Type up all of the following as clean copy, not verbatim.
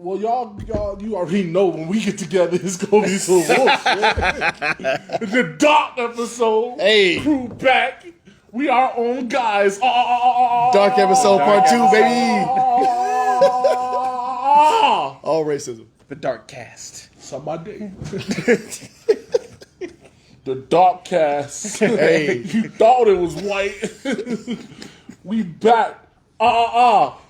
Well, y'all, you already know when we get together, it's gonna be some bullshit. The dark episode. Hey. Crew back. We are on, guys. Dark episode part 2, baby. All racism. The dark cast. Somebody. The dark cast. Hey. You thought it was white. We back.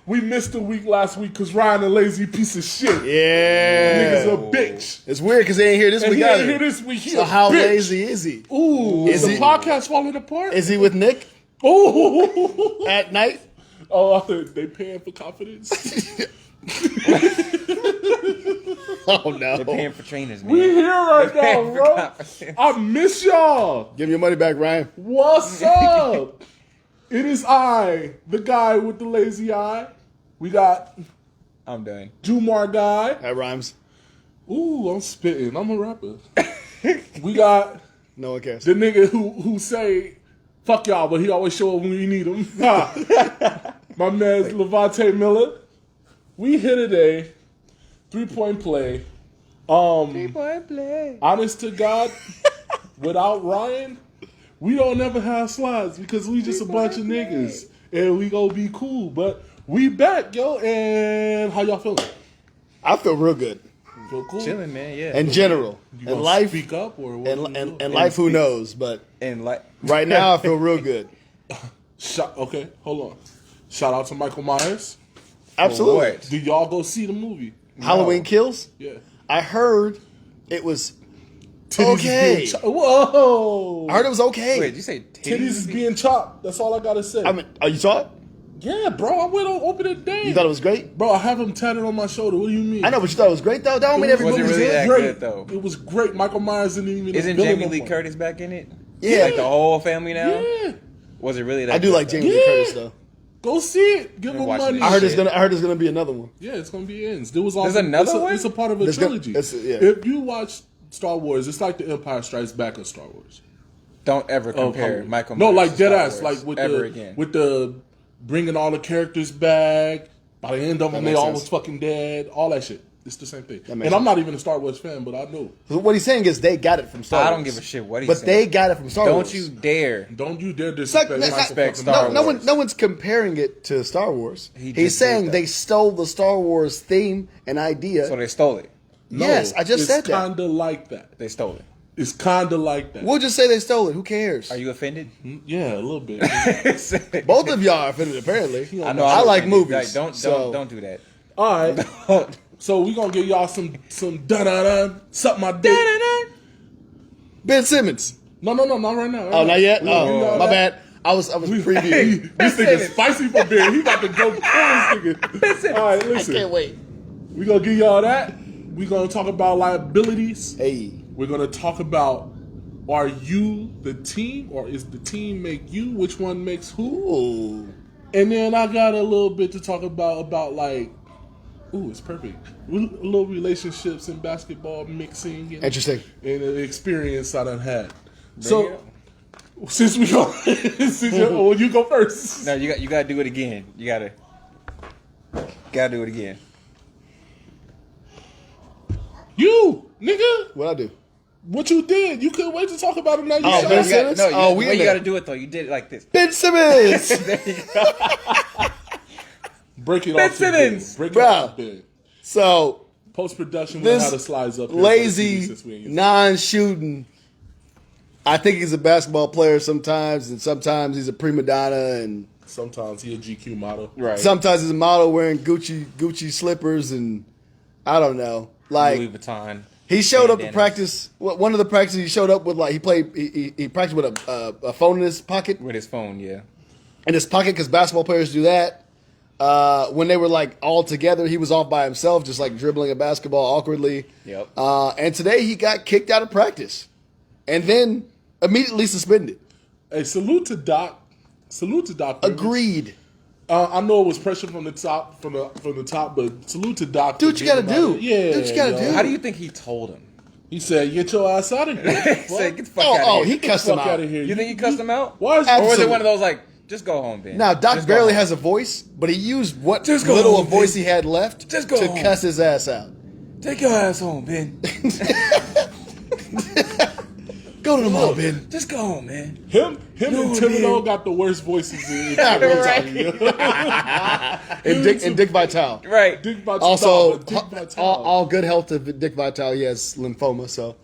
We missed a week last week because Ryan a lazy piece of shit. Yeah. Nigga's a bitch. It's weird because he ain't here this week. He ain't here this week. So how lazy is he? Ooh, is the podcast falling apart? Is he with Nick? Ooh. At night? Oh, they paying for confidence? Oh, no. They're paying for trainers, man. We here right now, bro. I miss y'all. Give me your money back, Ryan. What's up? It is I, the guy with the lazy eye. We got I'm done. Jumar guy. That rhymes. Ooh, I'm spitting. I'm a rapper. We got No one cares. the nigga who say, fuck y'all, but he always show up when we need him. My man's LeVonte Miller. We here today. 3-point play. 3-point play. Honest to God, without Ryan, we don't never have slides because we just a bunch of niggas. And we gonna be cool. But we back, yo, and how y'all feeling? I feel real good. Feel cool? Chilling, man. Yeah. In general. You In gonna life. speak up or what? And life, who knows? But And like, right now, I feel real good. Okay, hold on. Shout out to Michael Myers. Absolutely. what? Did y'all go see the movie? Halloween Kills? Yeah. I heard it was Titties okay. is being whoa! I heard it was okay. Wait, did you say Titties is being chopped. That's all I gotta say. I mean, you saw it? Yeah, bro. I went on opening day. You thought it was great? Bro, I have him tatted on my shoulder. What do you mean? I know, but you thought it was great, though? That don't mean every Was it movie's really good. that great. good, though? It was great. Michael Myers didn't even. Isn't villain Jamie no Lee more. Curtis back in it? Yeah. Like the whole family now? Yeah. Was it really that I do good, like though? Jamie Lee Curtis, though. Go see it. Give him watching money. this I heard shit. there's gonna be another one. Yeah, it's gonna be ends. There was There's another one? It's a part of a There's gonna- trilogy. yeah. If you watch Star Wars, it's like the Empire Strikes Back of Star Wars. Don't ever compare Hollywood. Michael No, Myers like to dead Star ass, Wars like with ever again. the bringing all the characters back. By the end of them, they makes all sense. was fucking dead. All that shit. It's the same thing. And makes I'm not even a Star Wars fan, but I know. So what he's saying is they got it from Star Wars. I don't give a shit what he's But saying. they got it from Star Wars. Don't you dare. Don't you dare It's like, disrespect no, Michael Respect fucking Star no, Wars. no one's comparing it to Star Wars. He just He's saying did that. they stole the Star Wars theme and idea. So they stole it. No, Yes, I just said that. It's kind of like that. They stole it. It's kind of like that. We'll just say they stole it. Who cares? Are you offended? Yeah, a little bit. Both of y'all are offended, apparently. I know. I I'm like offended. movies. Like, so- don't do that. All right. So we gonna give y'all some da da da suck my dick. Ben Simmons. No, not right now. Oh, not yet? We gonna give Oh, y'all my that. bad. I was previewing. This nigga spicy for beer. He about to go kill this nigga. All right, I listen. can't wait. We gonna give y'all that. We gonna talk about liabilities. Hey. We're gonna talk about, are you the team or is the team make you? Which one makes who? Ooh. And then I got a little bit to talk about like, ooh, it's perfect. Little relationships in basketball mixing and, Interesting. and an experience I done had. it So up. since we go, well, you go first. No, you gotta do it again. You gotta do it again. You nigga, What'd I do? what you did? You couldn't wait to talk about it now. You Oh, shot Ben it. Simmons? No, Oh, we you in there. gotta do it though. You did it like this. Ben Simmons. There you go. Break it Ben off. Simmons! Break it Bruh. off. Big. So Post production, we know how the this slides up. here for the TV lazy, since we ain't used non-shooting. I think he's a basketball player sometimes, and sometimes he's a prima donna, and to. Sometimes he a GQ model. Right. sometimes he's a model wearing Gucci slippers, and I don't know. Like Louis Vuitton. he showed up to bandanas. practice. One of the practices he showed up with, like he practiced with a phone in his pocket. With his phone, yeah. In his pocket, because basketball players do that. When they were like all together, he was off by himself, just like dribbling a basketball awkwardly. Yep. And today he got kicked out of practice, and then immediately suspended. Hey, salute to Doc. Salute to Doc. Rivers. Agreed. I know it was pressure from the top, from the top, but salute to Doc. Do for what you gotta getting him out do. of it. Yeah, Do what you gotta yo. do. How do you think he told him? He said, "Get your ass out of here." He said, "Get the fuck out of Oh, here." he cussed him Fuck out. out of here. You think he cussed him out? Why is Or was it Absolutely. one of those like, Just go home, Ben. Now, Doc Just go barely home. has a voice, but he used what Just go little home, voice Ben. he had left Just go to home. cuss his ass out. Take your ass home, Ben. Go to the mall, Ben. Just go home, man. Him No, and Thibodeau man. got the worst voices in Right. And Dick Vitale. Right. Dick Vitale. Also, Dick Vitale. all good health to Dick Vitale. He has lymphoma, so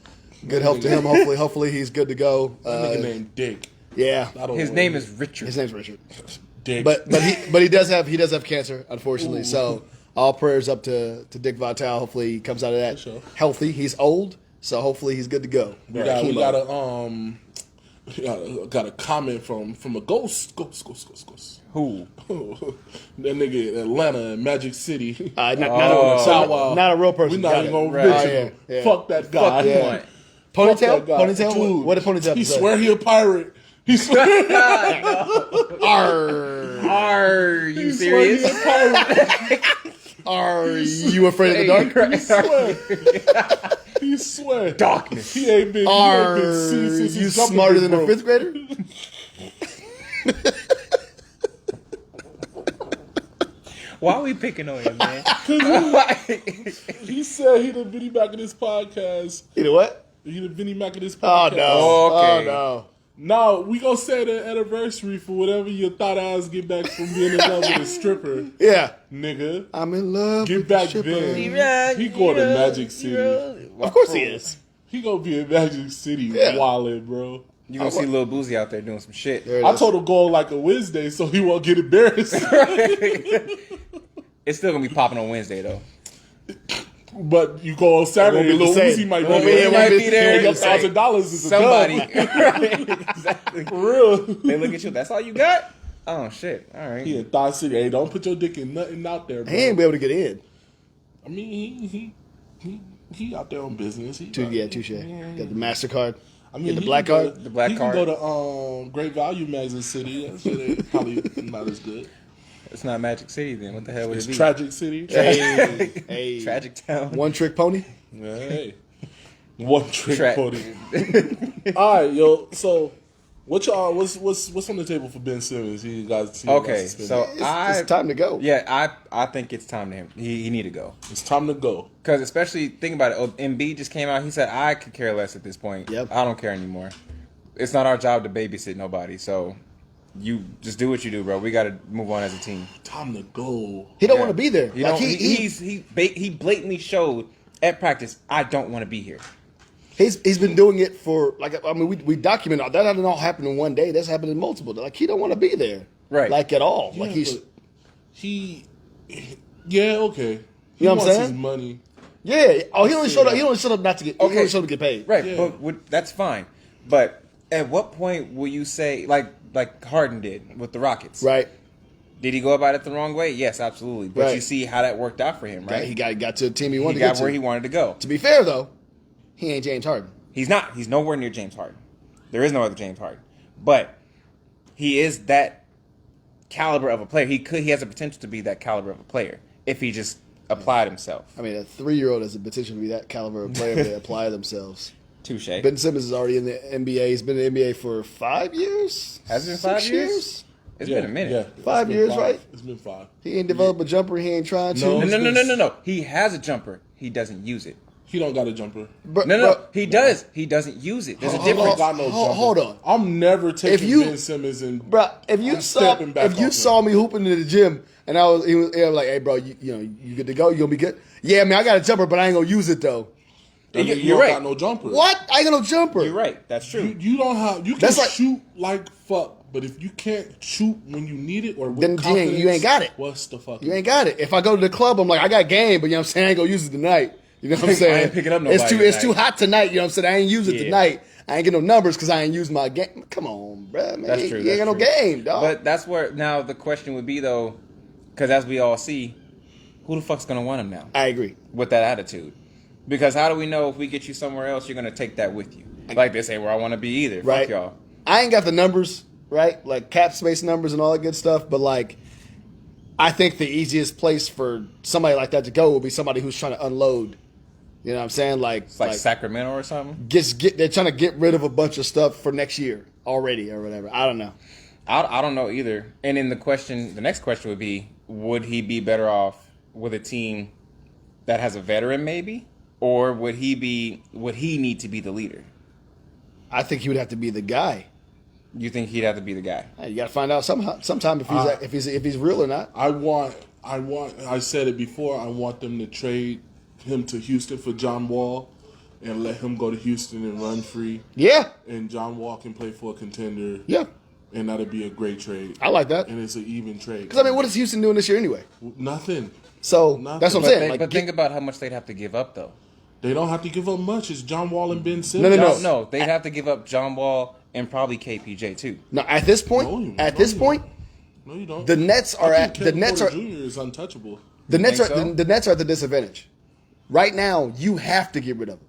good health to him. Hopefully he's good to go. That nigga named Dick. Yeah, I don't His know. name is Richard. his name's Richard. Dick. But he does have cancer, unfortunately. So all prayers up to Dick Vitale. Hopefully he comes out of that sure. healthy. He's old, so hopefully he's good to go. we got a comment from a ghost. Who? That nigga in Atlanta and Magic City. Not a real person. We not Got even it. gonna Right. mention Oh, him. yeah, yeah. Fuck that guy. Fuck Yeah. what? Ponytail? Fuck that guy. Ponytail? Dude, What did Ponytail He say? swear he a pirate. He swear. Arr. Are you He swear he serious? a pirate. Are you afraid of the dark? He swear. He swear. Darkness. He ain't been Are seen since you his jumping smarter was than a broke. fifth grader? Why are we picking on him, man? He said he done Vinnie Mac in his podcast. You know what? He done Vinnie Mac in his Oh podcast. no! Okay. Oh no! Now, we gonna say the anniversary for whatever your thought ass get back from being in love with a stripper, Yeah, nigga. I'm in love. Get with back the stripper. then. He going to Magic City. Of course he is. He gonna be in Magic City Yeah. wildin', bro. You gonna see Lil Boozy out there doing some shit. There it I is. told him go on like a Wednesday so he won't get embarrassed. It's still gonna be popping on Wednesday though. But you go on Saturday, Won't be the Lil same. Uzi might be Won't be- there. it won't be there. Your $1,000 is a Somebody. dub. Right, exactly. For real. They look at you. That's all you got? Oh shit! All right. He in Thought City. Hey, don't put your dick in nothing out there, bro. He ain't be able to get in. I mean, he out there on business. Touche. Got the MasterCard. I mean, Get the he black can go- card? The black he card. can go to Great Value Magazine City. That shit ain't probably not as good. It's not Magic City then. What the hell would It's it be? Tragic City. Hey, Tragic Town. One trick pony. Hey, one trick Tra- pony. All right, yo. So, what y'all? What's on the table for Ben Simmons? He got Okay, so It's time to go. Yeah, I think it's time to him. He need to go. it's time to go. Because especially think about it. Embiid just came out. He said I could care less at this point. Yep. I don't care anymore. It's not our job to babysit nobody. So you just do what you do, bro. We got to move on as a team. Time to go. He don't Yeah. want to be there. You Like, know, he he blatantly showed at practice, I don't want to be here. he's been doing it for we document all that. Doesn't all happen in one day. That's happened in multiple. Like he don't want to be there. Right. Like at all. Yeah, like he's. but yeah, okay. He You know what I'm wants saying? his money. Yeah. Oh, he only see showed up. that. He only showed up not to get. Okay. He only showed up to get paid. Right, Yeah. but that's fine. But at what point will you say, like Harden did with the Rockets? Right. Did he go about it the wrong way? Yes, absolutely. But Right. you see how that worked out for him, right? He got to the team he He wanted to got get where to. he wanted to go. To be fair though, he ain't James Harden. He's not. He's nowhere near James Harden. There is no other James Harden. But he is that caliber of a player. He has the potential to be that caliber of a player if he just applied himself. I mean, a 3-year-old has the potential to be that caliber of player if they apply themselves. Touche. Ben Simmons is already in the NBA. He's been in the NBA for 5 years. Has it been 6 5 years? It's Yeah, been a minute. Yeah, it's 5 been years, 5. right? It's been 5. He ain't developed a jumper. He ain't trying to. No. No. He has a jumper. He doesn't use it. He don't got a jumper. No. He does. He doesn't use it. There's a He don't difference. got no jumper. Hold on. I'm never taking you- Ben Simmons and Bro, if you I'm saw stepping back if you off saw him. me hooping in the gym and he was like, "Hey, bro, you good to go? You gonna be good?" Yeah, man, I got a jumper, but I ain't gonna use it though. I mean, You're you don't right. got no jumper. What? I ain't got no jumper. You're right. That's true. You don't have. You can That's like- shoot like fuck, but if you can't shoot when you need it or with Then confidence, you ain't got it. What's the fuck? You ain't got it. If I go to the club, I'm like, I got game, but you know what I'm saying? I ain't gonna use it tonight. You know what I'm saying? I ain't picking up It's nobody too tonight. hot tonight. You know what I'm saying? I ain't use it Yeah. tonight. I ain't get no numbers because I ain't used my game. Come on, bro. Man, That's true. You ain't got no game, dog. But that's where now the question would be though, because as we all see, who the fuck's gonna want him now I agree. with that attitude? Because how do we know if we get you somewhere else, you're gonna take that with you? Like this ain't where I want to be either. Right. Fuck y'all. I ain't got the numbers, right? Like cap space numbers and all that good stuff. But like, I think the easiest place for somebody like that to go would be somebody who's trying to unload. You know what I'm saying? It's like Sacramento or something. they're trying to get rid of a bunch of stuff for next year already or whatever. I don't know. I don't know either. And then the next question would be, would he be better off with a team that has a veteran maybe? Or would he need to be the leader? I think he would have to be the guy. You think he'd have to be the guy? You got to find out sometime if he's real or not. I said it before, I want them to trade him to Houston for John Wall and let him go to Houston and run free. Yeah. And John Wall can play for a contender. Yeah. And that'd be a great trade. I like that. And it's an even trade. Because, I mean, what is Houston doing this year anyway? Nothing. So, Nothing. that's what I'm saying. But think about how much they'd have to give up, though. They don't have to give up much. It's John Wall and Ben Simmons. No. They'd have to give up John Wall and probably KPJ, too. No, at this point, no, you don't. the Nets are I at think the Kevin Nets Porter are Jr. is untouchable. the Nets are so? the Nets are at the disadvantage. Right now, you have to get rid of him.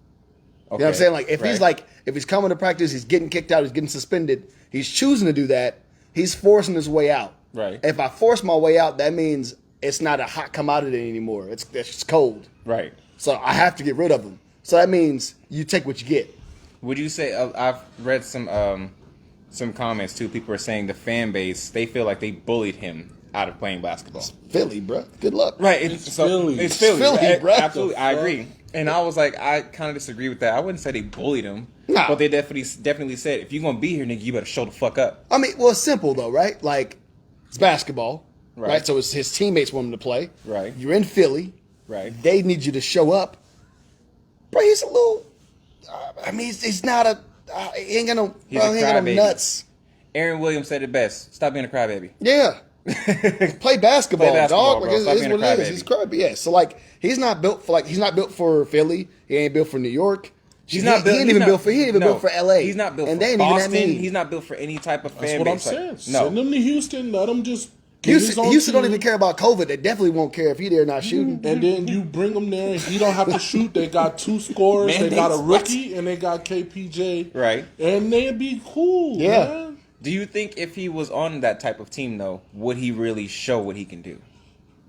You know what I'm saying? Like if he's coming to practice, he's getting kicked out, he's getting suspended, he's choosing to do that, he's forcing his way out. Right. If I force my way out, that means it's not a hot commodity anymore. It's cold. Right. So I have to get rid of him. So that means you take what you get. Would you say I've read some comments too? People are saying the fan base, they feel like they bullied him out of playing basketball. Philly, bro. Good luck. Right. It's Philly. It's Philly, Philly, bro. Absolutely, I agree. And I was like, I kind of disagree with that. I wouldn't say they bullied him, Nah. but they definitely said, if you're gonna be here, nigga, you better show the fuck up. I mean, well, it's simple though, right? Like it's basketball, Right. right? So it's his teammates want him to play. Right. You're in Philly. Right. They need you to show up. Bro, he's a little. I mean, he's not a. He ain't got no. He's Bro, a he ain't got no crybaby. nuts. Aaron Williams said it best. Stop being a crybaby. Yeah. Play basketball, Play basketball, dog. bro. Like, Stop it is being a what it is. crybaby. He's crybaby. Yeah. So like, he's not built for Philly. He ain't built for New York. He's not built. He ain't even built for LA. He's not built and for they ain't even Boston. that mean. He's not built for any type of fan That's what I'm base. saying. No. Send him to Houston. Let him just get his own Houston don't team. even care about COVID. They definitely won't care if he there not shooting. And then you bring him there, and he don't have to shoot. They got two scorers. They got a rookie, and they got KPJ. Right. And they'd be cool. Yeah. Man. Do you think if he was on that type of team, though, would he really show what he can do?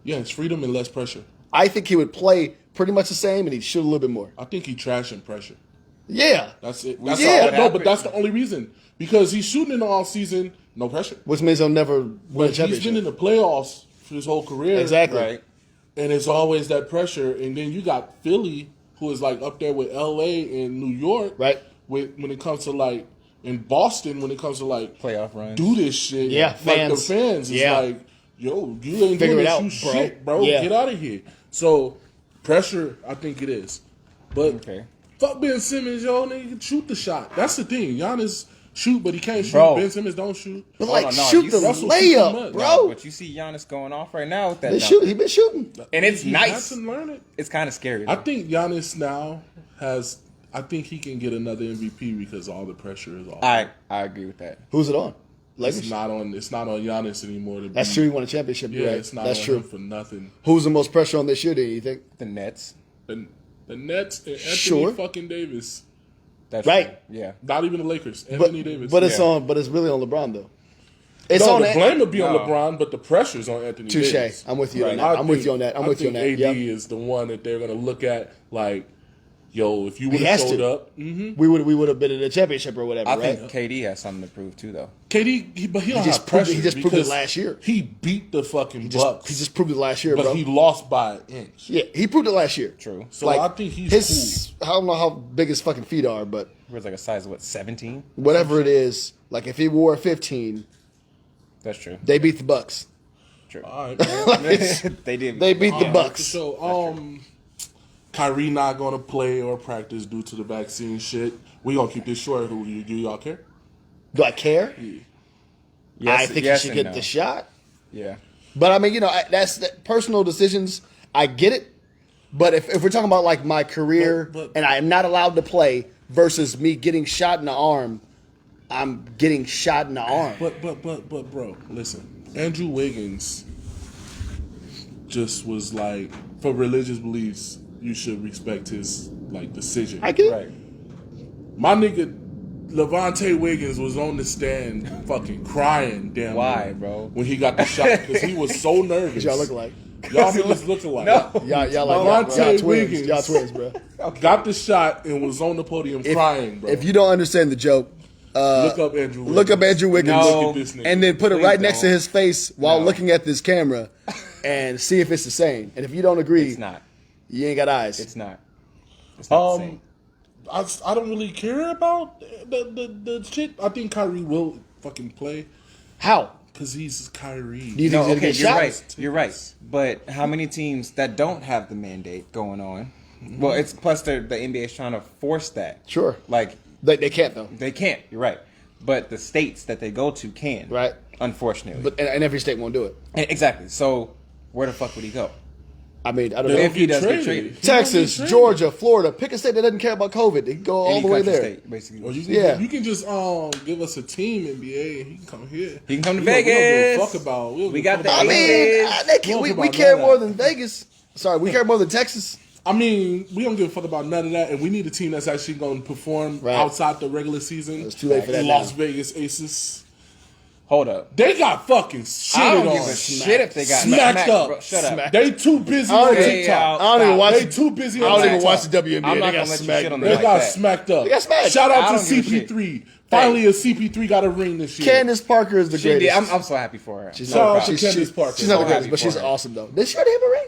Yeah, it's freedom and less pressure. I think he would play pretty much the same, and he'd shoot a little bit more. I think he trashing pressure. Yeah. That's it. We That's saw all. what No, happened. but that's the only reason. Because he's shooting in the off season, no pressure. Which means he'll never win a But he's championship. been in the playoffs for his whole career. Exactly. Right. And it's always that pressure. And then you got Philly, who is like up there with LA and New York. Right. When it comes to like, in Boston, when it comes to like, Playoff runs. do this shit. Yeah, Like fans. the fans is Yeah. like, yo, you ain't Figure doing it this, out, you bro. shit, bro. Yeah. Get out of here. So, pressure, I think it is. But Okay. fuck Ben Simmons, yo, nigga, can shoot the shot. That's the thing. Giannis shoot, but he can't shoot. Bro. Ben Simmons don't shoot. But Hold like, on, no, shoot you the see- Russell shoot too layup, much. bro. But you see Giannis going off right now with that. He dunk. been shooting. And it's He nice. has to learn it. It's kind of scary. I though. think Giannis now has. I think he can get another MVP because all the pressure is off. I agree with that. Who's it on? Lakers. It's not on. It's not on Giannis anymore. To That's be, true. He won a championship. Yeah, Right? it's not That's on true. him for nothing. Who's the most pressure on this year? Do you think? The Nets. The Nets and Anthony Sure. fucking Davis. That's Right. true. Yeah. Not even the Lakers. But, Anthony Davis. but it's Yeah. on. But it's really on LeBron though. It's no, on. the blame would be on No. LeBron, but the pressure's on Anthony Touche. Davis. I'm with you on Right. that. I'm with you on that. I'm with you on that. AD Yep. is the one that they're gonna look at like, yo, if you would He have has showed to. up, We would have been in a championship or whatever, I right? think KD has something to prove too, though. KD, but he don't just have proved it- pressure. he just proved it because last year. He beat the fucking Bucks. He just proved it last year, but bro. he lost by an inch. Yeah, he proved it last year. True. So I think he's I don't know how big his fucking feet are, but He was like a size of what, 17? whatever it is, like if he wore a 15, That's true. they beat the Bucks. True. All right, man. They did. They beat the All right, Bucks. So, Kyrie not gonna play or practice due to the vaccine shit. We gonna keep this short. Who do y'all care? Do I care? Yes, I think yes he should and get no. the shot. Yeah. But I mean, that's personal decisions. I get it. But if we're talking about like my career But- and I am not allowed to play versus me getting shot in the arm, I'm getting shot in the arm. But bro, listen. Andrew Wiggins just was like, for religious beliefs, you should respect his like decision. I get it. Right. My nigga LeVonte Wiggins was on the stand fucking crying damn Why, near bro? when he got the shot because he was so nervous. Y'all look like. Y'all niggas look alike. No. Y'all like Levante y'all twins. Wiggins. Y'all twins, bro. Got the shot and was on the podium crying, bro. If you don't understand the joke, Look up Andrew Wiggins. Look up Andrew Wiggins. No. Look at this nigga. And then put it Please right next to don't. his face while No. looking at this camera and see if it's the same. And if you don't agree, It's not. you ain't got eyes. It's not. It's not the same. I don't really care about the shit. I think Kyrie will fucking play How? because he's Kyrie. Do you think No, he's gonna okay, get you're shot? right. You're right. But how many teams that don't have the mandate going on? Well, it's plus the NBA is trying to force that. Sure. Like They can't though. they can't. You're right. But the states that they go to can. Right. Unfortunately. But and every state won't do it. Exactly. So where the fuck would he go? I mean, I don't They know. If he get does get traded. traded. He don't Texas, get traded. Georgia, Florida. Pick a state that doesn't care about COVID. They can go all Any the way country there. state, basically. Or you can just give us a team NBA and he can come here. He can come to We don't give a Vegas. fuck about. We got the I mean, Vegas. we care more than Vegas. Sorry, we care more than Texas. I mean, we don't give a fuck about none of that, and we need a team that's actually going to perform Right. outside the regular season. It's too late for that Las now. Vegas Aces. Hold up. They got fucking shit I don't on. give a shit if they got Smacked smacked, up. bro. Shut up. Smacked. They too busy I on don't even- TikTok. I don't even watch. They too busy I on don't even TikTok. watch the WNBA. I'm They not got gonna let you smacked. shit on They them like got that. smacked up. They got smacked. Shout I out to don't give a shit. CP3. Finally, a CP3 got a ring this year. Candace Parker is the She did. greatest. I'm so happy for her. She's Shout out not, to she's, Candace Parker. she's not the So greatest, happy but for she's her. awesome though. Did she already have a ring?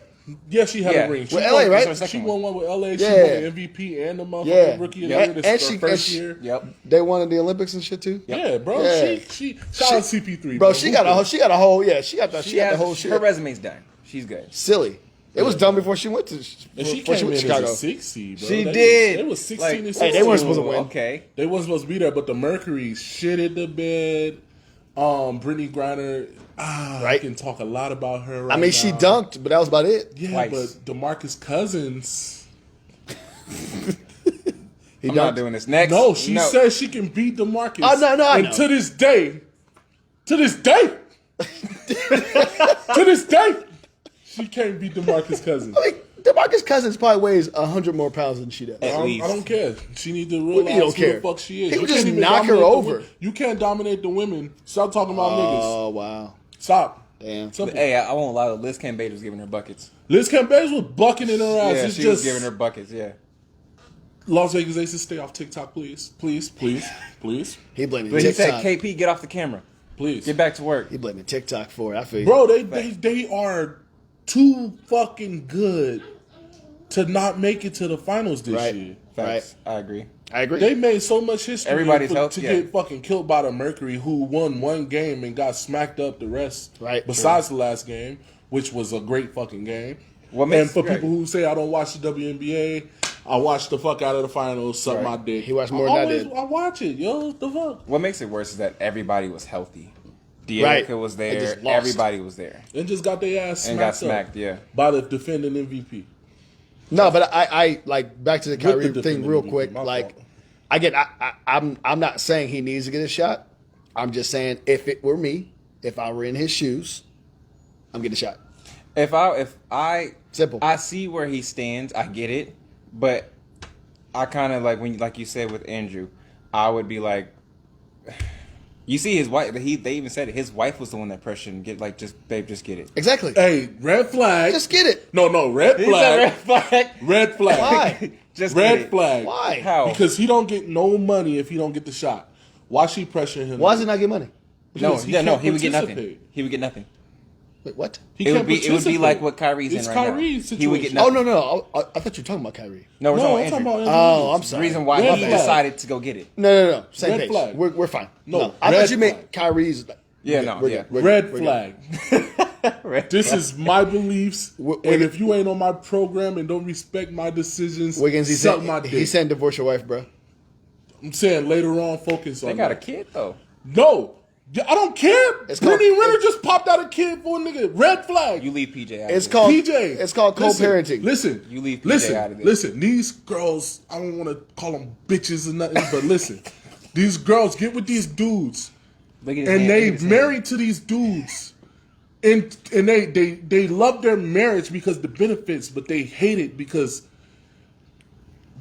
Yeah, she had Yeah. a ring. She With won- LA, right? That's her She second won one with LA. She Yeah. won the MVP and the motherfucking Yeah. rookie of Yep. the year. This And is her she- first and she- year. Yep. They won in the Olympics and shit too. Yeah, bro. Yeah. She shout out CP3, Bro, she got a whole. She got a whole. Yeah, she got the. She got the has- whole shit. Her resume's done. She's good. Silly. It was done before she went to. And she before came went in to Chicago. as a 6 seed, bro. She They did. They was 16 Like, and hey, 16. they weren't supposed to win. Okay. They wasn't supposed to be there, but the Mercury shitted the bed. Brittany Griner, I Right. can talk a lot about her right I mean, she now. dunked, but that was about it. Yeah, Twice. but DeMarcus Cousins. He I'm not dunked. doing this. Next. No, she said she can beat DeMarcus. Oh, no, I and know. to this day, to this day, she can't beat DeMarcus Cousins. I mean, DeMarcus Cousins probably weighs 100 more pounds than she does. At I least. don't care. She need to do you realize don't who care? the fuck she is. He You would can't just even knock her dominate the over. wo- You can't dominate the women. Stop talking about niggas. Oh wow! Stop. Damn. Simple. Hey, I won't lie. Liz Cambage was giving her buckets. Liz Cambage was bucking in her ass. Yeah, It's she just was giving her buckets. Yeah. Las Vegas Aces, stay off TikTok, please. Please, please, please, He blaming But he TikTok. said, "KP, get off the camera. please. Get back to work." He blaming TikTok for it. I feel you. Bro, they are too fucking good to not make it to the finals this Right. year. Facts. I agree. I agree. They made so much history Everybody's to healthy, yeah. get fucking killed by the Mercury, who won one game and got smacked up the rest. Right, Besides the last game, which was a great fucking game. What And makes- for right. people who say I don't watch the WNBA, I watch the fuck out of the finals, suck Right. my dick. He watched more than I did. I watch it, yo. What the fuck? What makes it worse is that everybody was healthy. Right. De'Erica was They there. just lost. Everybody was there And just got their ass and smacked got smacked. up Yeah. by the defending MVP. No, but I like back to the Kyrie the thing real defending quick. MVP, my Like, fault. I'm not saying he needs to get a shot. I'm just saying if it were me, if I were in his shoes, I'm getting a shot. If I Simple. I see where he stands. I get it, but I kind of like you said with Andrew, I would be like, you see his wife. They even said it. His wife was the one that pressured him. Just get it. Exactly. Hey, red flag. Just get it. No, red He flag. said red flag. Red flag. Why? Just get Red it. flag. Why? How? Because he don't get no money if he don't get the shot. Why she pressuring him? Why does he not get money? No, Because he no, can't he would get nothing. participate. He would get nothing. Wait, what? He It would can't be participate. like what Kyrie's It's in right Kyrie's now. He would get situation. nothing. Oh no. I thought you were talking about Kyrie. No, we're No, I'm talking talking about about Andrew. Oh, I'm Andrew. The sorry. reason why Red he flag. decided to go get it. No. Same Red page. flag. We're fine. No, I red thought you meant flag. Kyrie's. Yeah, no, We're yeah. good. We're Red good. We're good. flag. This is my beliefs, We're- and if you ain't on my program and don't respect my decisions, Wiggins, he suck said, my dick. he said divorce your wife, bro. I'm saying later on, focus on They got a that. kid though. No, I don't care. It's called- Brittany Renner just popped out a kid for a nigga. Red flag. You leave PJ out. It's of called PJ. It's called co-parenting. Listen, You leave PJ listen, out of this. listen. These girls, I don't want to call them bitches or nothing, but listen, these girls get with these dudes, Look at his and hand, they look at his hand. married to these dudes, and they love their marriage because the benefits, but they hate it because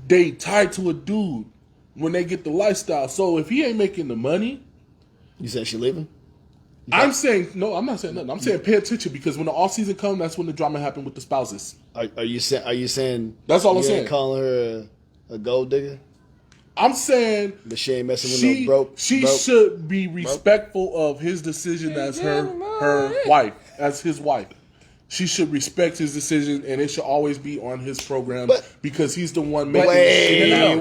they tied to a dude when they get the lifestyle. So if he ain't making the money. You said she leaving? I'm saying no. I'm not saying nothing. I'm saying pay attention because when the off season comes, that's when the drama happen with the spouses. Are you saying? That's all I'm you ain't saying. calling her a gold digger? I'm saying But she ain't messing with no broke. She should be respectful of his decision as her wife, as his wife. She should respect his decision, and it should always be on his program because he's the one making the shit.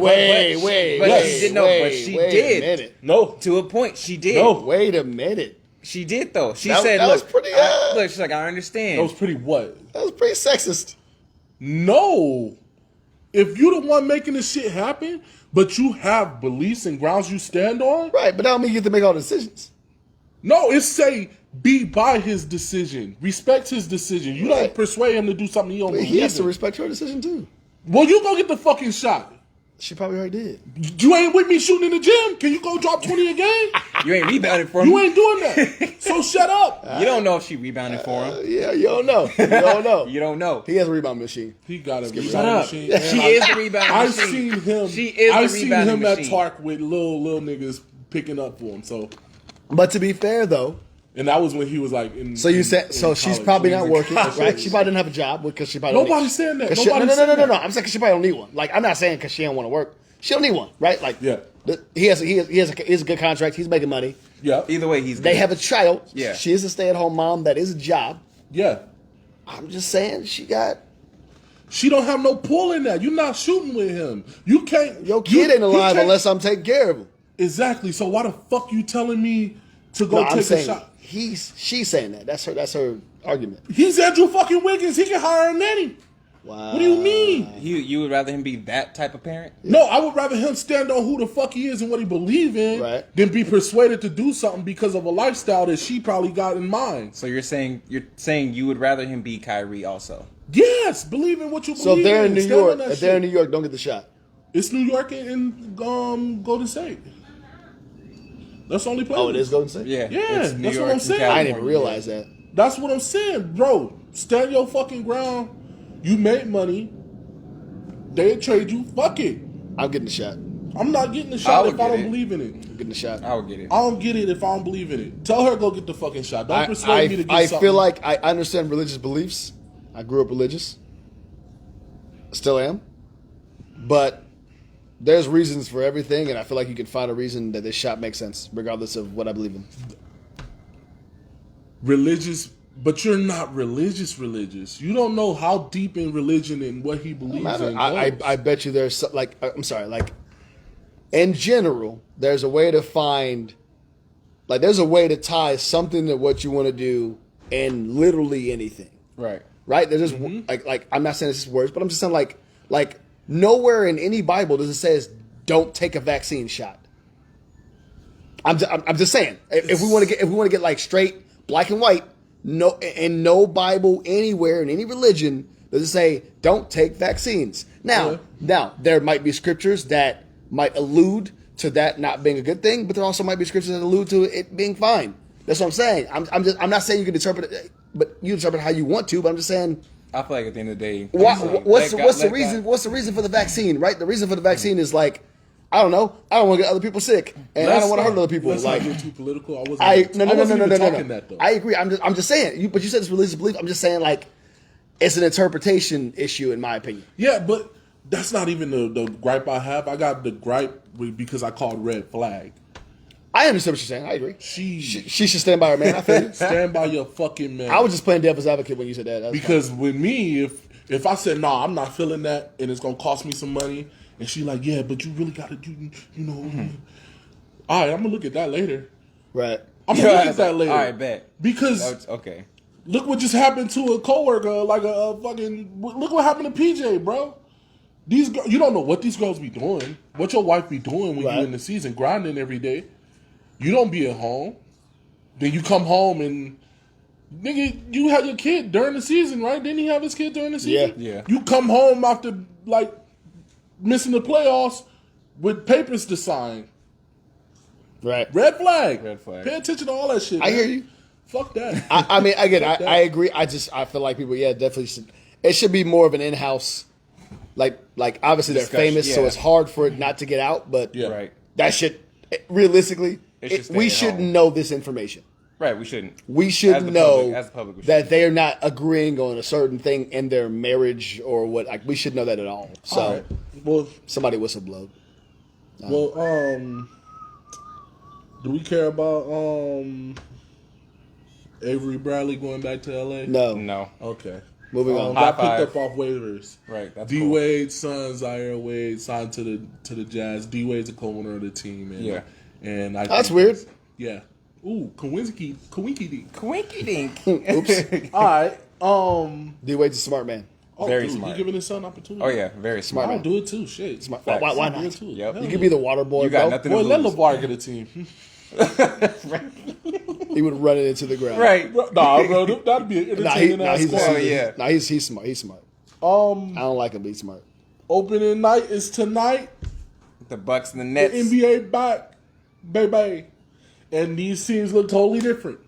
But she did. No, to a point, she did. No. Wait a minute. She did though. She That said, was "Look, pretty, look." She's like, "I understand." that was pretty what? That was pretty sexist. No. If you the one making this shit happen, but you have beliefs and grounds you stand on, Right, but that don't mean you get to make all the decisions. no, it's say be by his decision. Respect his decision. You don't persuade him to do something he don't believe He has to in. respect her decision too. Well, you go get the fucking shot. She probably already did. You ain't with me shooting in the gym. Can you go drop 20 a game? You ain't rebounding for him. You ain't doing that. So shut up. You don't know if she rebounded for him. Yeah, you don't know. You don't know. You don't know. He has a rebound machine. He got a Shut rebound up. machine. She is the rebounding I've machine. seen him. She is I've the seen rebounding him at machine. Tark with little niggas picking up for him. So, But to be fair though, and that was when he was like in. so you in- said in so she's college. probably So not he was in working, college. right? She probably didn't have a job because she probably Nobody's saying that. No, Nobody's saying that. I'm saying because she probably don't need one. Like I'm not saying because she don't want to work. She don't need one, right? Like Yeah. he has a good contract. He's making money. Yeah. Either way, he's. They good. have a child. Yeah. She is a stay-at-home mom. That is a job. Yeah. I'm just saying she got She don't have no pull in that. You're not shooting with him. You can't. your kid ain't alive unless I'm taking care of him. Exactly. So why the fuck you telling me to go No, I'm take a saying shot? she's saying that. That's her argument. He's Andrew fucking Wiggins. He can hire a nanny. Wow. What do you mean? You would rather him be that type of parent? No, I would rather him stand on who the fuck he is and what he believe in Right. than be persuaded to do something because of a lifestyle that she probably got in mind. So you're saying you would rather him be Kyrie also? Yes, believe in what you believe So if they're in in. New Stand on York, that if they're in shit. New York, don't get the shot. It's New York and Golden State. That's the only place. Oh, it is Golden State? Yeah. Yeah, it's New that's what York I'm and saying. I California. didn't even realize that. That's what I'm saying, bro. Stand your fucking ground. You made money. They trade you. Fuck it. I'm getting the shot. I'm not getting the shot would if I get don't it. believe in it. I'm getting the shot. I would get it. I don't get it if I don't believe in it. Tell her go get the fucking shot. Don't persuade me to get I something. feel like I understand religious beliefs. I grew up religious. Still am. But there's reasons for everything, and I feel like you can find a reason that this shot makes sense, regardless of what I believe in. religious, but you're not religious. You don't know how deep in religion and what he believes in. I bet you there's like I'm sorry, like in general, there's a way to find, like there's a way to tie something to what you want to do in literally anything. Right. Right? There's just like I'm not saying this is words, but I'm just saying like nowhere in any Bible does it says don't take a vaccine shot. I'm just saying if we want to get like straight black and white, no Bible anywhere in any religion does it say don't take vaccines. Now there might be scriptures that might allude to that not being a good thing, but there also might be scriptures that allude to it being fine. That's what I'm saying. I'm not saying you can interpret it, but you interpret it how you want to. But I'm just saying. I feel like at the end of the day, What's the reason? What's the reason for the vaccine? Right. The reason for the vaccine is like, I don't know. I don't want to get other people sick, and I don't want to hurt other people. Let's Like, not get too political. I wasn't. No. Talking that, though. I agree. I'm just saying. But you said it's religious belief. I'm just saying like, it's an interpretation issue in my opinion. Yeah, but that's not even the gripe I have. I got the gripe because I called red flag. I understand what you're saying. I agree. She should stand by her man. I feel you. stand by your fucking man. I was just playing devil's advocate when you said that. That's because with me, if I said no, I'm not feeling that, and it's gonna cost me some money, and she like, yeah, but you really gotta do, you know. All right, I'm gonna look at that later. right. I'm gonna look at that later. All right, bet. Because That's okay. look what just happened to a coworker, like a fucking. Look what happened to PJ, bro. These you don't know what these girls be doing, what your wife be doing when Right. you in the season grinding every day. You don't be at home. Then you come home and nigga, you had your kid during the season, right? Didn't he have his kid during the season? Yeah. You come home after like missing the playoffs with papers to sign. Right. Red flag. Red flag. Pay attention to all that shit. I man. hear you. Fuck that. I mean, again, Fuck that. I agree. I feel like people, definitely should. It should be more of an in-house, like obviously they're Discussion, famous, so yeah. it's hard for it not to get out. But Yeah. Right. that shit, realistically, It should stay we at should home. know this information. Right. We shouldn't. We should As the know public- as the public, we that should. they're not agreeing on a certain thing in their marriage or what. Like we should know that at all. So All right. Well, somebody whistleblow. Well, do we care about Avery Bradley going back to LA? No. Okay. Moving on. Got High picked five. up off waivers. Right, that's D cool. Wade's son, Zaire Wade, signed to the Jazz. D Wade's a co-owner of the team. And, Yeah. and I That's think weird. Yeah. Ooh, Kawinski dink. Quinky dink. Oops. All right. D Wade's a smart man. Oh, Very dude, smart. He giving his son opportunity. Oh yeah, very smart. I'll do it too. Shit. Smart. Facts. Why I'll do not? it too. Yep. Hell You yeah. could be the water boy. You got bro. nothing Boy, to let lose. LeVar get a team. He would run it into the ground. Right. Nah, bro, that'd be an entertaining ass he's squad. Oh, yeah. Nah, he's smart. He's smart. I don't like him, but he's smart. Opening night is tonight. The Bucks and the The Nets. NBA back, baby. And these teams look totally different.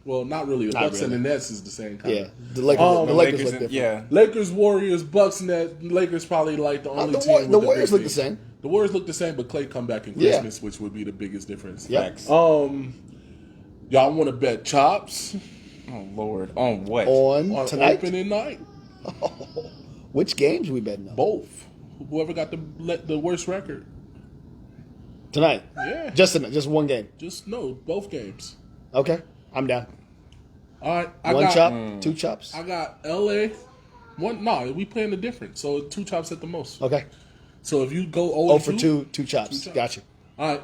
Well, not really. The Not Bucks really. and the Nets is the same kind. Yeah, the Lakers. Um, the the Lakers Lakers look and- different. yeah. Lakers, Warriors, Bucks, Nets. Lakers probably like the only the team. Wa- with the big Warriors look the team. same. The Warriors look the same, but Clay come back in Yeah. Christmas, which would be the biggest difference. Yep. Facts. Y'all want to bet chops Oh Lord. On what? on Tonight. opening night? Which games we betting on? Both. Whoever got the worst record. Tonight. Yeah. Just one game. Just no, both games. Okay, I'm down. All right. One chop, two chops. I got LA. We playing the different. So 2 chops at the most. Okay. So if you go 0 Oh, for two chops. chops. Gotcha. All right.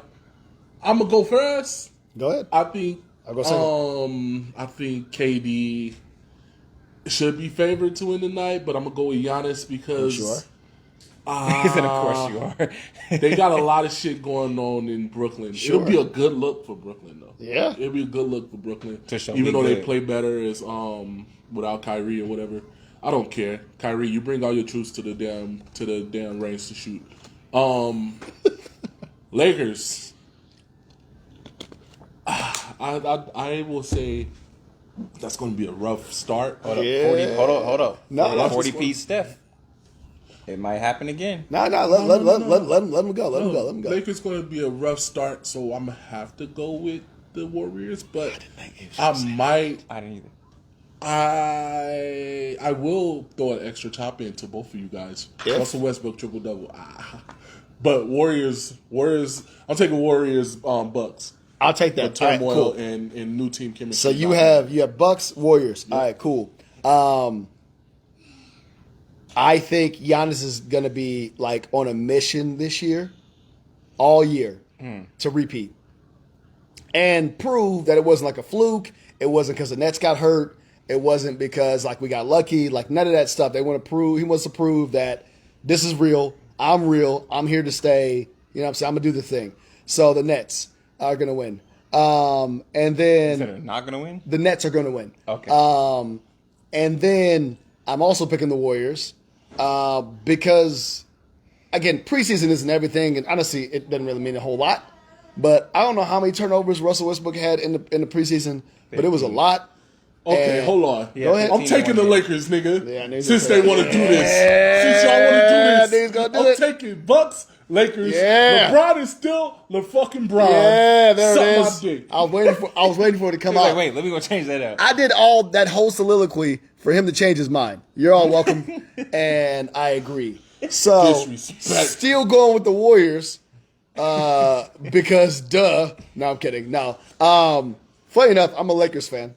I'm gonna go first. Go ahead. I think I'll go second. I think KD should be favored to win tonight, but I'm gonna go with Giannis because Sure. He said, "Of course you are." they got a lot of shit going on in Brooklyn. Sure. It'll be a good look for Brooklyn though. Yeah. It'll be a good look for Brooklyn. To show Even we though they good. play better as without Kyrie or whatever. I don't care. Kyrie, you bring all your troops to the damn range to shoot. Lakers. I will say that's going to be a rough start. Hold up. Yeah. Hold up. No, 40 Steph. It might happen again. No, let him go. Let him go. Lakers going to be a rough start, so I'm going to have to go with the Warriors, but I might. I didn't either. I will throw an extra chop in to both of you guys. Yeah. Russell Westbrook triple double. But Warriors. I'm taking Warriors. Bucks. I'll take that. All right, Turmoil cool. and new team chemistry. So you have Bucks, Warriors. All right, cool. I think Giannis is going to be like on a mission this year, all year, to repeat and prove that it wasn't like a fluke. It wasn't because the Nets got hurt. It wasn't because like we got lucky. Like none of that stuff. He wants to prove that this is real. I'm here to stay. You know what I'm saying? I'm gonna do the thing. So the Nets are gonna win. And Instead then of not gonna win. the Nets are gonna win. Okay. And then I'm also picking the Warriors because, again, preseason isn't everything, and honestly, it doesn't really mean a whole lot. But I don't know how many turnovers Russell Westbrook had in the preseason, but it was a lot. Okay, And- hold on. Go ahead. I'm taking the 15-1. Lakers, nigga. Yeah, I knew you since were they want to do this. Since y'all want to do niggas this. gonna do I'm it. taking Bucks, Lakers. Yeah. LeBron is still the fucking Bron. Yeah, there Suck it my is. dick. I was waiting for it to come He's out. like, wait, let me go change that up. I did all that whole soliloquy for him to change his mind. You're all welcome, and I agree. So, Disrespect. still going with the Warriors because duh. No, I'm kidding. No. Funny enough, I'm a Lakers fan,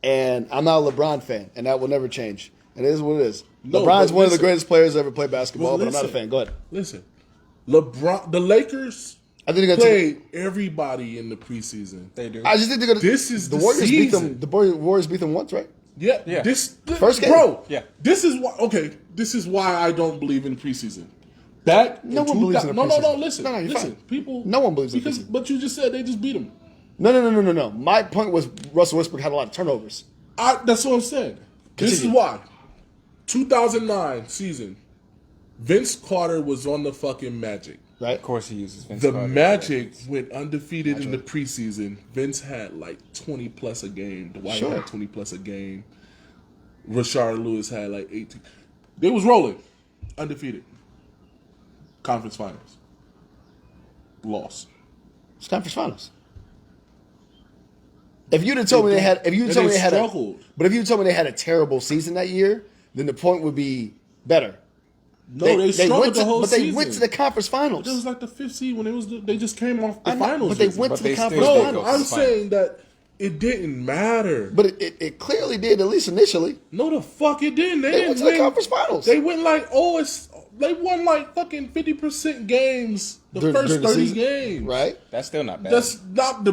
and I'm not a LeBron fan, and that will never change. It is what it is. No, LeBron's but one of the listen. greatest players to ever play basketball, but I'm not a listen. fan. Go ahead. Listen, LeBron, the Lakers I think they're gonna take. played everybody in the preseason. They do. I just think they're gonna. This is the the Warriors beat season. them. The Warriors beat them once, right? Yeah, Yeah. First game. bro. Yeah. This is why. Okay, this is why I don't believe in preseason. That No one believes in a No. preseason. Listen, No, you're listen. fine. People. No one believes in because, preseason. but you just said they just beat them. No. My point was Russell Westbrook had a lot of turnovers. That's what I'm saying. This is Continue. why. 2009 season, Vince Carter was on the fucking Magic. Right? Of course, he uses Vince The Carter. Magic went undefeated in the preseason. Vince had like 20 plus a game. Dwight Sure. had 20 plus a game. Rashard Lewis had like 18. They was rolling, undefeated. Conference finals. Lost. It's conference finals. If you'd have told me they had, And they struggled. but if you told me they had a terrible season that year, then the point would be better. No, they struggled went the to, whole but they season. went to the conference finals. It was like the 5th seed when they just came off the I know, finals. but they season. went But to the they still conference did finals. go No, I'm to the saying that it didn't matter. But it clearly did, at least initially. No, the fuck it didn't. They They didn't went to the win. conference finals. They went like they won like fucking 50% games the During first the 30 season, games. right? That's still not bad.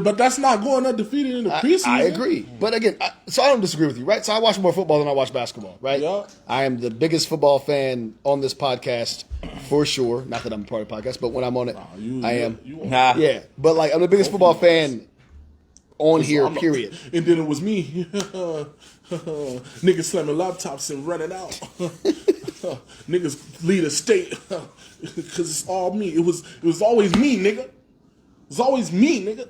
But that's not going undefeated in the preseason. I agree. But again, so I don't disagree with you, right? So I watch more football than I watch basketball, right? Yeah. I am the biggest football fan on this podcast for sure. Not that I'm a part of the podcast, but when I'm on it, I am. Nah. Yeah. But like, I'm the biggest football fan on here, period. And then it was me. Niggas slamming laptops and running out. Niggas lead a state. Because it's all me. It was always me, nigga. It was always me, nigga.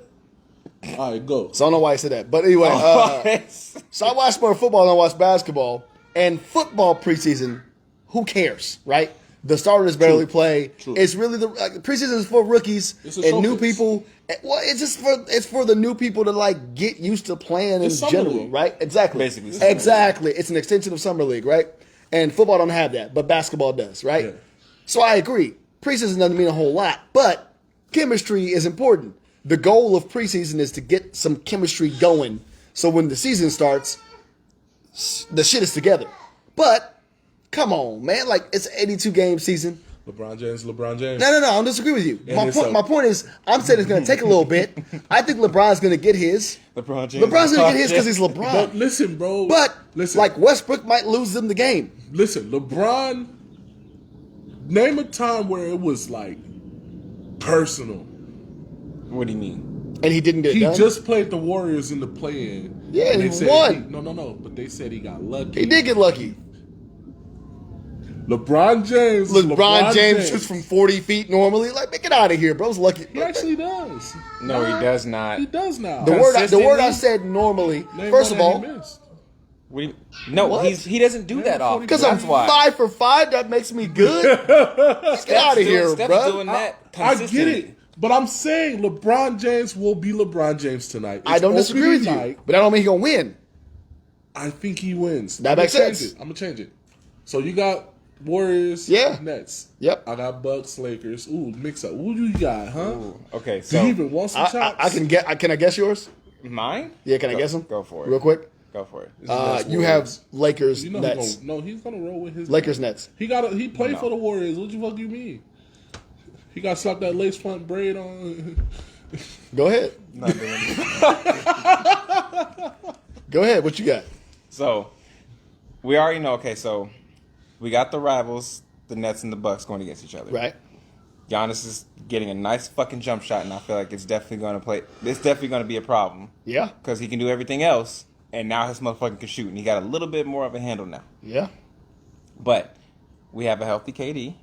All right, go. So I don't know why I said that. But anyway, so I watch more football than I watch basketball. And football preseason, who cares, right? The starters barely play. True. It's really the preseason is for rookies It's a and new showcase. people. Well, it's for the new people to like get used to playing It's in summer general, league. right? Exactly. Basically, summer league. Exactly. It's an extension of summer league, right? And football don't have that, but basketball does, right? Yeah. So I agree. Preseason doesn't mean a whole lot, but chemistry is important. The goal of preseason is to get some chemistry going, so when the season starts, the shit is together. But come on, man! Like it's an 82 game season. LeBron James. No, I don't disagree with you. And My point is, I'm saying it's going to take a little bit. I think LeBron's going to get his. LeBron James. LeBron's going to get his because he's But LeBron. listen, bro. But listen, like Westbrook might lose them the game. listen, LeBron. Name a time where it was like personal. What do you mean? And he didn't get it He done. just played the Warriors in the play-in. Yeah, And he they said won. No. But they said he got lucky. He did get lucky. LeBron James. LeBron James shoots from 40 feet normally. Like, man, get out of here, bro. It's lucky. He actually does. No, he does not. He does now. The word I Consistently? said normally. Name First one of that all, he missed. No, What? he doesn't do that often. because I'm That's why. 5 for 5, that makes me good. Get out of here, Steph's bro. doing that I get consistently. it. But I'm saying LeBron James will be LeBron James tonight. I don't It's disagree with opening you, night. but I don't mean he's gonna win. I think he wins. That I'ma makes change sense. it. I'm gonna change it. So you got Warriors, Yeah. Nets. Yep. I got Bucks, Lakers. Ooh, mix up. Who do you got, huh? Ooh, okay, Do so you even want some chops? I can get. Can I guess yours? mine? Yeah, can I Go- guess them? Go for it. real quick. Go for it. Nets, You have Warriors. Lakers, You know Nets. he's gonna roll with his Lakers, Nets. He played No. for the Warriors. What the fuck you mean? He got slapped that lace front braid on. Go ahead. Not doing it. Go ahead. What you got? So, we already know. Okay, so we got the rivals, the Nets and the Bucks, going against each other. Right. Giannis is getting a nice fucking jump shot, and I feel like it's definitely going to play. It's definitely going to be a problem Yeah. because he can do everything else, and now his motherfucker can shoot, and he got a little bit more of a handle now. Yeah. But we have a healthy KD,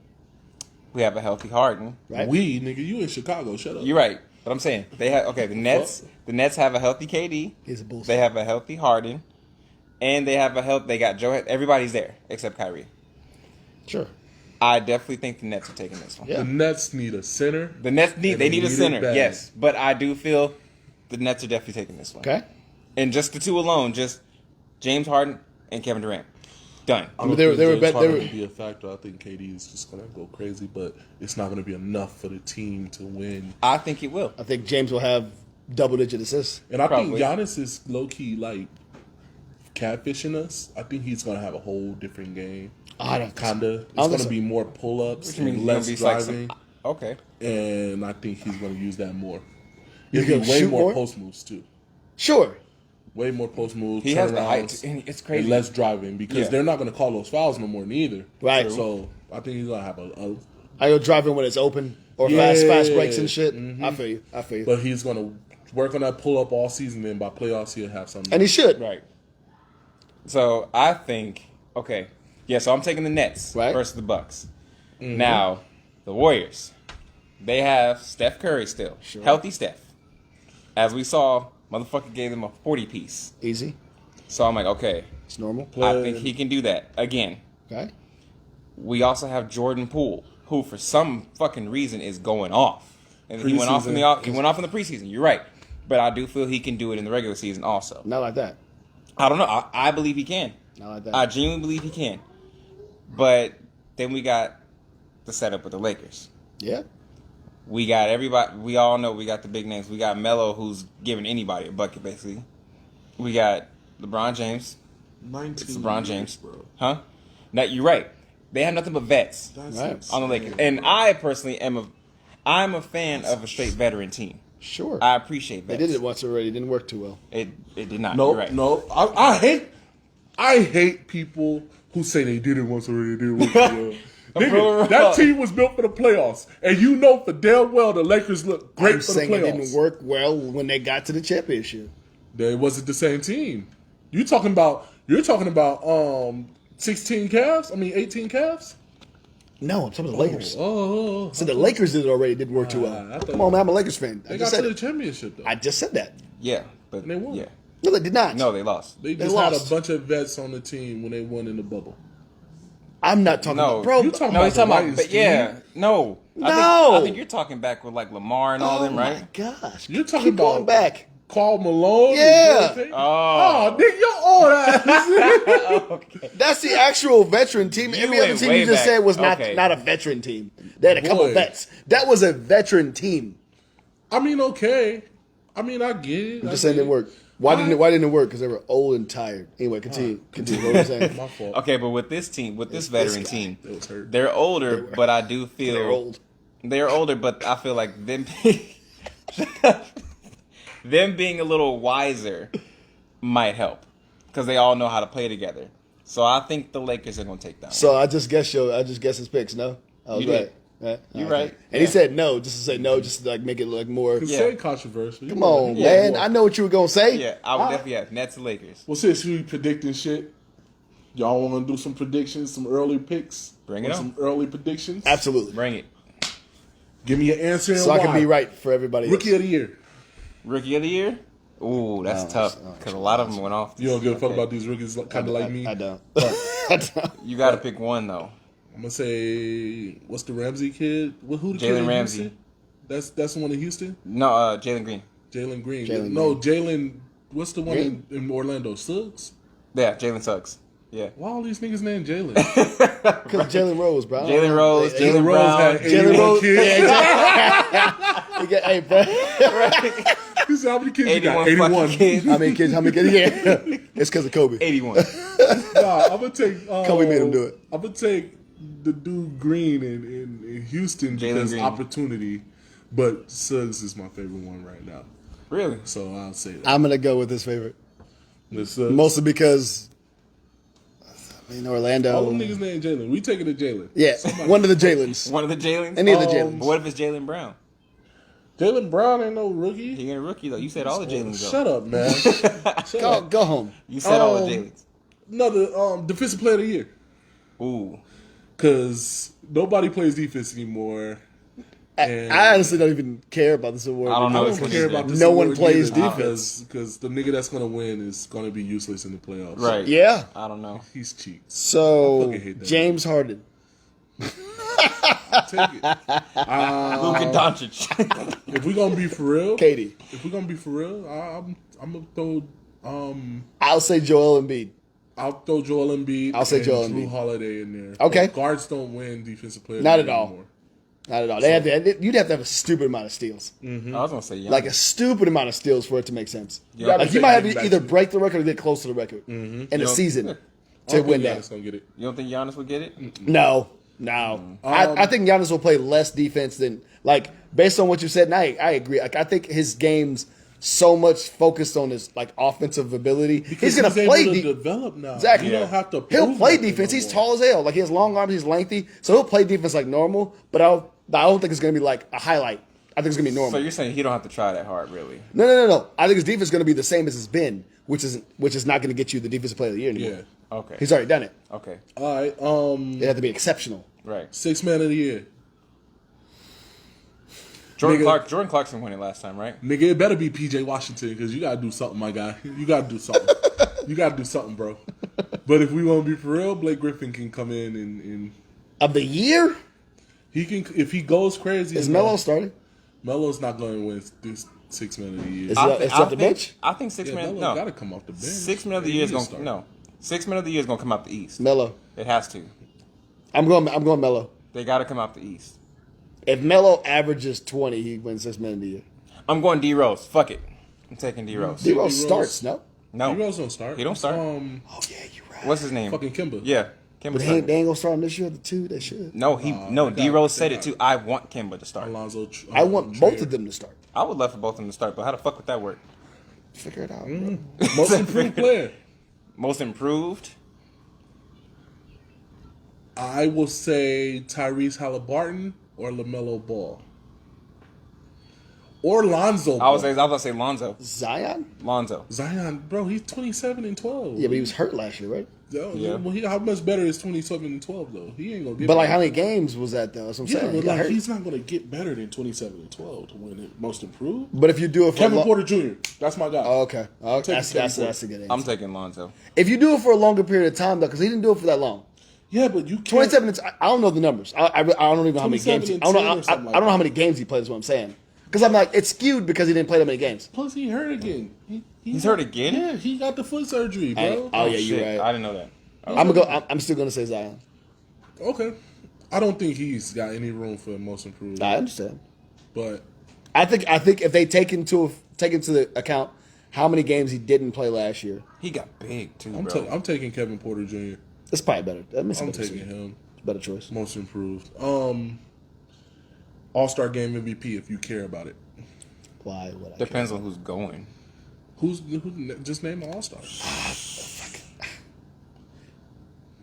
we have a healthy Harden. Right. We nigga, you in Chicago? Shut up. You're right, but I'm saying they have the Nets. The Nets have a healthy KD. He's a bullshit. They have a healthy Harden, and they have a health. They got Joe. Everybody's there except Kyrie. Sure. I definitely think the Nets are taking this one. Yeah. The Nets need a center. The Nets And need they a need it center, bad. yes, but I do feel the Nets are definitely taking this one. Okay. And just the two alone, just James Harden and Kevin Durant, done. I don't They were- think they were James bet- they Harden were- will be a factor. I think KD is just gonna go crazy, but it's not gonna be enough for the team to win. I think it will. I think James will have double-digit assists. And I Probably. think Giannis is low key like catfishing us. I think he's gonna have a whole different game. I don't Kinda. It's I don't gonna think so. be more pull ups Which means and it's gonna less be like driving, some, okay. and I think he's gonna use that more. You It'll be gonna way shoot more more? post moves too. Way Way more post moves. He has the turnarounds, height, and it's crazy. and less driving because Yeah. they're not gonna call those fouls no more neither. Right. So I think he's gonna have a I go driving when it's open or Yeah. fast breaks and shit. Mhm. I feel you. but he's gonna work on that pull up all season. Then by playoffs he'll have something. And he should. Right. So I think okay, yeah. So I'm taking the Nets Right. versus the Bucks. Now the Warriors, they have Steph Curry still, healthy Steph. As we saw, motherfucker gave them a 40 piece. Easy. So I'm like, okay, It's normal. I think he can do that again. Okay. We also have Jordan Poole, who for some fucking reason is going off, and he went off in the Preseason. he went off in the preseason. You're right, but I do feel he can do it in the regular season also. Not like that. I don't know. I believe he can. Not like that. I genuinely believe he can. But then we got the setup with the Lakers. Yeah. We got everybody. We all know we got the big names. We got Melo, who's giving anybody a bucket, basically. We got LeBron James. 19 It's LeBron years, James, bro. huh? Now you're right. They have nothing but vets That's Right. insane, on the Lakers, bro. and I personally I'm a fan of a straight veteran team. Sure. I appreciate They vets. did it once already. It didn't work too well. It did not. No, You're right. no. I hate people who say they did it once already. Did it once already. Nigga, that team was built for the playoffs, and you know for damn well the Lakers look great I'm for the saying it didn't playoffs. work well when they got to the championship. They wasn't the same team. You're talking about 16 Cavs? I mean 18 Cavs? No, I'm talking about the Lakers. Oh. So the Lakers did it already. It didn't work too I well. thought- Come on, man. I'm a Lakers fan. I They just got said to the it. championship though. I just said that. Yeah, but They won. Yeah, No, they did not. no, they lost. They They just had a lost. bunch of vets on the team when they won in the bubble. I'm not talking No, about, bro. you talking No, he's about talking the about. But Lions yeah, team. no. No. I think you're talking back with like Lamar and all oh them, right? my gosh. You're talking Keep about going back. Karl Malone. Yeah. And Jay- Oh. Nigga, you're old ass. Okay. That's the actual veteran team. You Every other went team way you just back. said was Okay. not a veteran team. They had a couple Boy. vets. That was a veteran team. I mean, okay. I mean, I get it. I'm just saying it didn't work. Why didn't it work? Because they were old and tired. Anyway, continue. Continue. What was I saying? My fault. Okay, but with this team, with this This veteran guy. team, It was hurt. they're older, but I do feel They're old. They're older, but I feel like them them being a little wiser might help because they all know how to play together. So I think the Lakers are going to take that. So I just guessed his picks. No, I was You right. did. Right? You're Okay. right. And he said no, just to say no, just to like make it look more. It's Yeah. say controversial. Come on, Yeah. man. I know what you were gonna say. Yeah, I would definitely have Nets and Lakers. Well, since we predicting shit, y'all want to do some predictions, some early picks? Bring it Want on. Some early predictions? Absolutely. Bring it. Give me an answer and So I why. can be right for everybody. Rookie of the year. Rookie of the year? Ooh, that's No, tough no, because a lot of them went off. You don't give a fuck Okay. about these rookies kind of like me? I don't. I don't. You got to pick one though. I'm going to say, what's the Ramsey kid? Who the kid Jalen in Ramsey. Houston? That's the one in Houston? No, Jalen Green. Jalen Green. Jalen No, Jalen, what's the one Green? in Orlando? Suggs? Yeah, Jalen Suggs. Yeah. Why all these niggas named Jalen? Because Jalen Rose, bro. Jalen Rose, They- Jalen Rose Brown. had Jalen 81 Rose. kids. Yeah, hey, bro. He said, how many kids you got? 81 81. fucking kids. How many kids? Yeah. It's because of Kobe. 81. Nah, I'm gonna take. Kobe made him do it. I'm gonna take the dude Green in Houston Jalen because Green. opportunity, but Suggs is my favorite one right now. Really? So I'll say that. I'm gonna go with his favorite, The Suggs. mostly because Orlando. all them niggas named Jalen. We taking it Jalen. Yeah, one of the Jalen's. One of the Jalen's? Any of the Um, Jalen's. But what if it's Jalen Brown? Jalen Brown ain't no rookie. He ain't a rookie though. You said all the Jalen's though. Shut up, man. Shut Go, up. go home. You said all the Um, Jalen's. Another defensive player of the year Ooh. because nobody plays defense anymore. And I honestly don't even care about this award. I don't know. I it's don't gonna care be about good. this. No one award plays either defense. because the nigga that's gonna win is gonna be useless in the playoffs. Right. Yeah. I don't know. He's cheap. So fucking hate that. James Harden. Take it. Luka Doncic. If we gonna be for real, Katie. If we gonna be for real, I'm gonna throw. I'll say Joel Embiid. I'll throw Joel Embiid. I'll say and Joel Drew Embiid. Holiday in there. Okay. Guards don't win defensive players. Not at all. anymore. Not at all. They have to, you'd have to have a stupid amount of steals. I was gonna say Giannis. Like a stupid amount of steals for it to make sense. Yeah. Like you might have to either break the record or get close to the record in a know- season I to don't win think that. Giannis gonna get it. You don't think Giannis would get it? No. I think Giannis will play less defense than like based on what you said. And I agree. Like I think his game's so much focused on his like offensive ability. He's gonna able play to defense. develop now. Exactly. You don't have to. He'll prove play nothing defense. no He's more. tall as hell. Like he has long arms. He's lengthy. So he'll play defense like normal. But I don't think it's gonna be like a highlight. I think it's gonna be normal. So you're saying he don't have to try that hard, really? No. I think his defense is gonna be the same as it's been, which is not gonna get you the defensive player of the year anymore. Yeah. Okay. He's already done it. Okay. All right. It had to be exceptional. Right. 6 man of the year. Jordan Clarkson won it last time, right? Nigga, it better be PJ Washington because you gotta do something, my guy. You gotta do something. You gotta do something, bro. But if we want to be for real, Blake Griffin can come in and Of the year, he can if he goes crazy. is Melo starting? Melo's not going to win this 6 man of the year. Is it off the bench? I think 6 Yeah, man. Melo No, got to come off the bench. 6 man of the He year is needs gonna to start. no. 6 man of the year is gonna come out the East. Melo. It has to. I'm going Melo. They got to come out the East. If Melo averages 20, he wins 6 Man of the Year. I'm going D Rose. Fuck it. I'm taking D Rose. D Rose D-Rose. starts, no? No, D-Rose don't start. He don't start. Oh yeah, you're right. What's his name? Fucking Kimba. Yeah, Kimba. But they ain't gonna start him this year. The 2, they should. No, they D Rose got- said they it got- too. I want Kimba to start. Alonzo. I want both of them to start. I would love for both of them to start, but how the fuck would that work? Figure it out, Mm-hmm. bro. Most improved player. Most improved. I will say Tyrese Halliburton or LaMelo Ball. Or Lonzo Ball. I was about to say Lonzo. Zion? Lonzo. Zion, bro, he's 27 and 12. Yeah, but he was hurt last year, right? Yeah. Well, how much better is 27 and 12 though? He ain't gonna get. But like, better. how many games was that though? That's what I'm Yeah, saying. He but got like, hurt. he's not gonna get better than 27 and 12 to win it. Most improved. But if you do it for Kevin Porter Jr. That's my guy. oh, okay, that's Kevin that's Porter. a good answer. I'm taking Lonzo. If you do it for a longer period of time though, because he didn't do it for that long. Yeah, but you can't. 27. I don't know the numbers. I don't even know how many 27 games. and I don't 10 know. or something like I don't know how that. many games he played. Is what I'm saying. Because I'm like, it's skewed because he didn't play that many games. Plus, he hurt again. He's hurt again? Yeah, he got the foot surgery, bro. Oh yeah, Shit, you're right. I didn't know that. I'm still gonna say Zion. Okay. I don't think he's got any room for most improved. I understand. But I think if they take into the account how many games he didn't play last year, He got big too, I'm, bro. I'm taking Kevin Porter Jr. it's probably better. That makes a I'm better taking decision. him. Better choice. Most improved. All-Star Game MVP if you care about it. Why would I? Depends on who's going. Who just name the All-Star?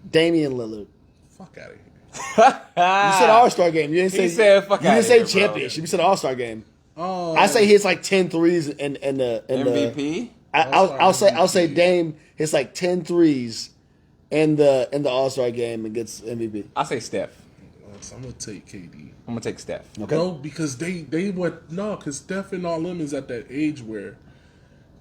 Damian Lillard. Fuck out of here. You said All-Star game. You didn't He say said, "Fuck You outta didn't say here, bro." championship. You said All-Star game. Oh, I say he hits like 10 threes in the MVP. I'll say MVP. Dame hits like 10 threes in the All-Star game and gets MVP. I say Steph. so I'm gonna take KD. I'm gonna take Steph. Okay. No, because because Steph and all them is at that age where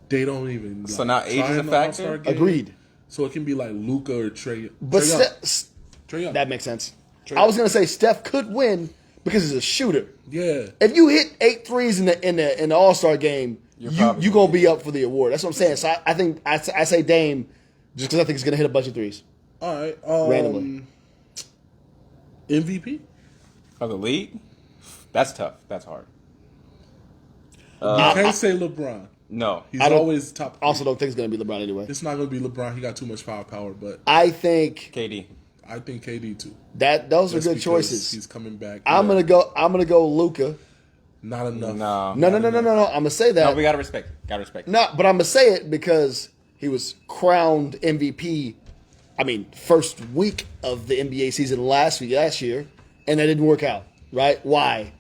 they don't even. So now age try is a in the factor? All-Star game. Agreed. So it can be like Luka or Trey. But Trae Young. Trae Trae Young. that makes sense. Trae I was gonna say Steph could win because he's a shooter. Yeah. If you hit 8 threes in the All-Star game, You're you probably gonna be up for the award. That's what I'm saying. So I think I say Dame just because I think he's gonna hit a bunch of threes. All right. Randomly. MVP. Of the league, that's tough. That's hard. You can't say LeBron. No. He's I don't- always top. Three. Also, don't think it's gonna be LeBron anyway. It's not gonna be LeBron. He got too much firepower, but I think KD. I think KD too. those are Just good because choices. He's coming back. I'm gonna go Luka. Not enough. No. No. I'm gonna say that. No, we gotta respect. Gotta respect. No, but I'm gonna say it because he was crowned MVP. I mean, first week of the NBA season last year, and that didn't work out. Right? Why?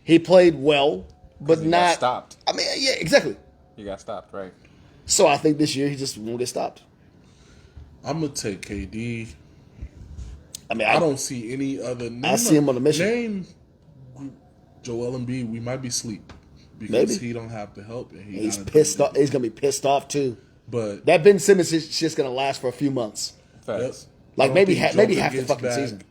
He played well, but He not got stopped. I mean, yeah, exactly. He got stopped, right? So I think this year he just won't get stopped. I'm gonna take KD. I mean, I don't see any other. see him on a mission. Name Joel Embiid. We might be asleep because Maybe. he don't have the help, and he's gotta do pissed it. off. He's gonna be pissed off too. But That Ben Simmons is just gonna last for a few months. Facts. yep. Like I don't maybe think maybe Joker half the gets fucking back. season.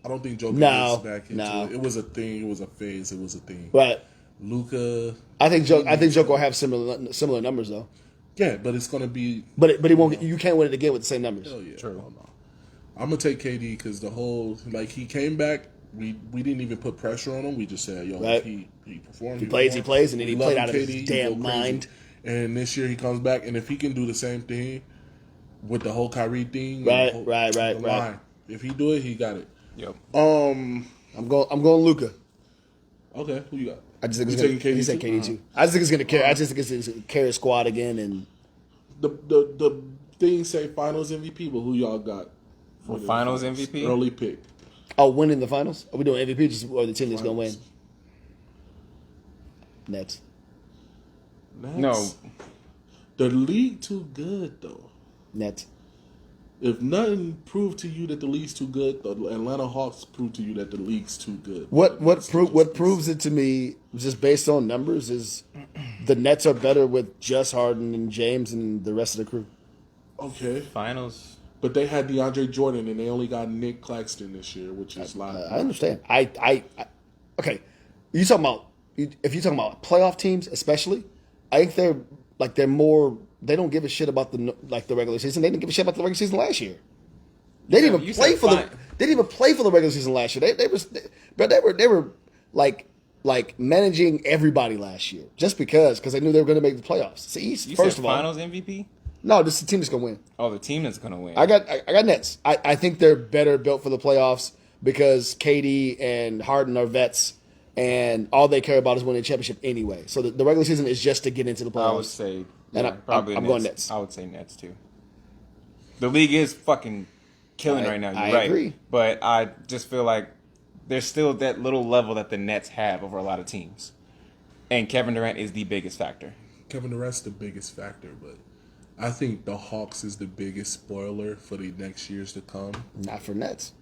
I don't think Joker No, gets back into no. it. It was a thing. It was a phase. It was a thing. But Luca. I think Joker will have similar numbers though. Yeah, but it's gonna be. But he won't. You can't win it again with the same numbers. Hell yeah. True. Hell no. I'm gonna take KD because the whole he came back. We didn't even put pressure on him. We just said, "Yo, Right. he performed. He plays, and then he We played love out of his KD, he damn go crazy. mind. And this year he comes back, and if he can do the same thing with the whole Kyrie thing, and Right, the whole- right. the line, if he do it, he got it. Yep. I'm going Luka. Okay, who you got? I just think You it's taking gonna, he KD said too? KD too. I just think it's gonna carry. I just think it's gonna carry a squad again. And The thing say Finals MVP, but who y'all got For the Finals MVP? Early pick. winning the finals. Are we doing MVP just or the team that's gonna win? Nets. No. The league too good though. Nets. If nothing proved to you that the league's too good, the Atlanta Hawks proved to you that the league's too good. What proves it to me, just based on numbers, is the Nets are better with just Harden and James and the rest of the crew. Okay, Finals. but they had DeAndre Jordan and they only got Nick Claxton this year, which is like I understand. I okay. You talking about if you're talking about playoff teams, especially, I think they're more. They don't give a shit about the regular season. They didn't give a shit about the regular season last year. They didn't You even play said for fine. didn't even play for the regular season last year. They were like managing everybody last year just because they knew they were going to make the playoffs. It's the East. You First said of all, Finals MVP? no, this is the team that's going to win. Oh, the team that's gonna win. I got Nets. I think they're better built for the playoffs because KD and Harden are vets, and all they care about is winning a championship anyway. So the regular season is just to get into the playoffs. I would say, And probably I'm Nets. going Nets. I would say Nets too. The league is fucking killing right now. You're right. Agree. But I just feel like there's still that little level that the Nets have over a lot of teams, and Kevin Durant is the biggest factor. Kevin Durant's the biggest factor, but I think the Hawks is the biggest spoiler for the next years to come. Not for Nets.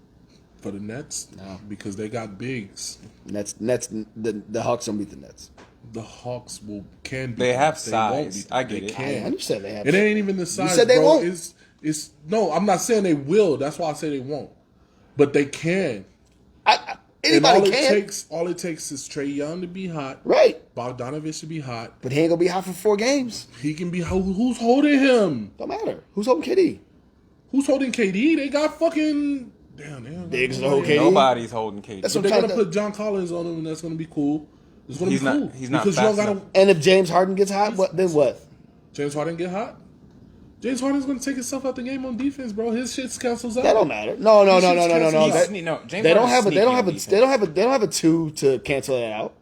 For the Nets? No. Because they got bigs. Nets. The Hawks don't beat the Nets. The Hawks can be. They have won't size. beat I them. get They it. can. I understand they have. It ain't even the size. said they bro. won't. It's no. I'm not saying they will. That's why I say they won't. But they can. Anybody can. All it takes is Trae Young to be hot. Right. Bogdanovich to be hot. But he ain't gonna be hot for 4 games. He can be. Who's holding him? Don't matter. Who's holding KD? Who's holding KD? They got fucking. Damn. Diggs to hold KD. Nobody's holding KD. That's But what they're I'm gonna put John Collins on him, and that's gonna be cool. It's gonna He's be not- cool. he's not because fast you don't enough. gotta. And if James Harden gets hot, then what? James Harden get hot. James Harden's gonna take himself out the game on defense, bro. His shit cancels out. That don't matter. No. He's That- James They don't Harden's have a. They sneaky don't on have a. defense. They don't have a 2 to cancel that out.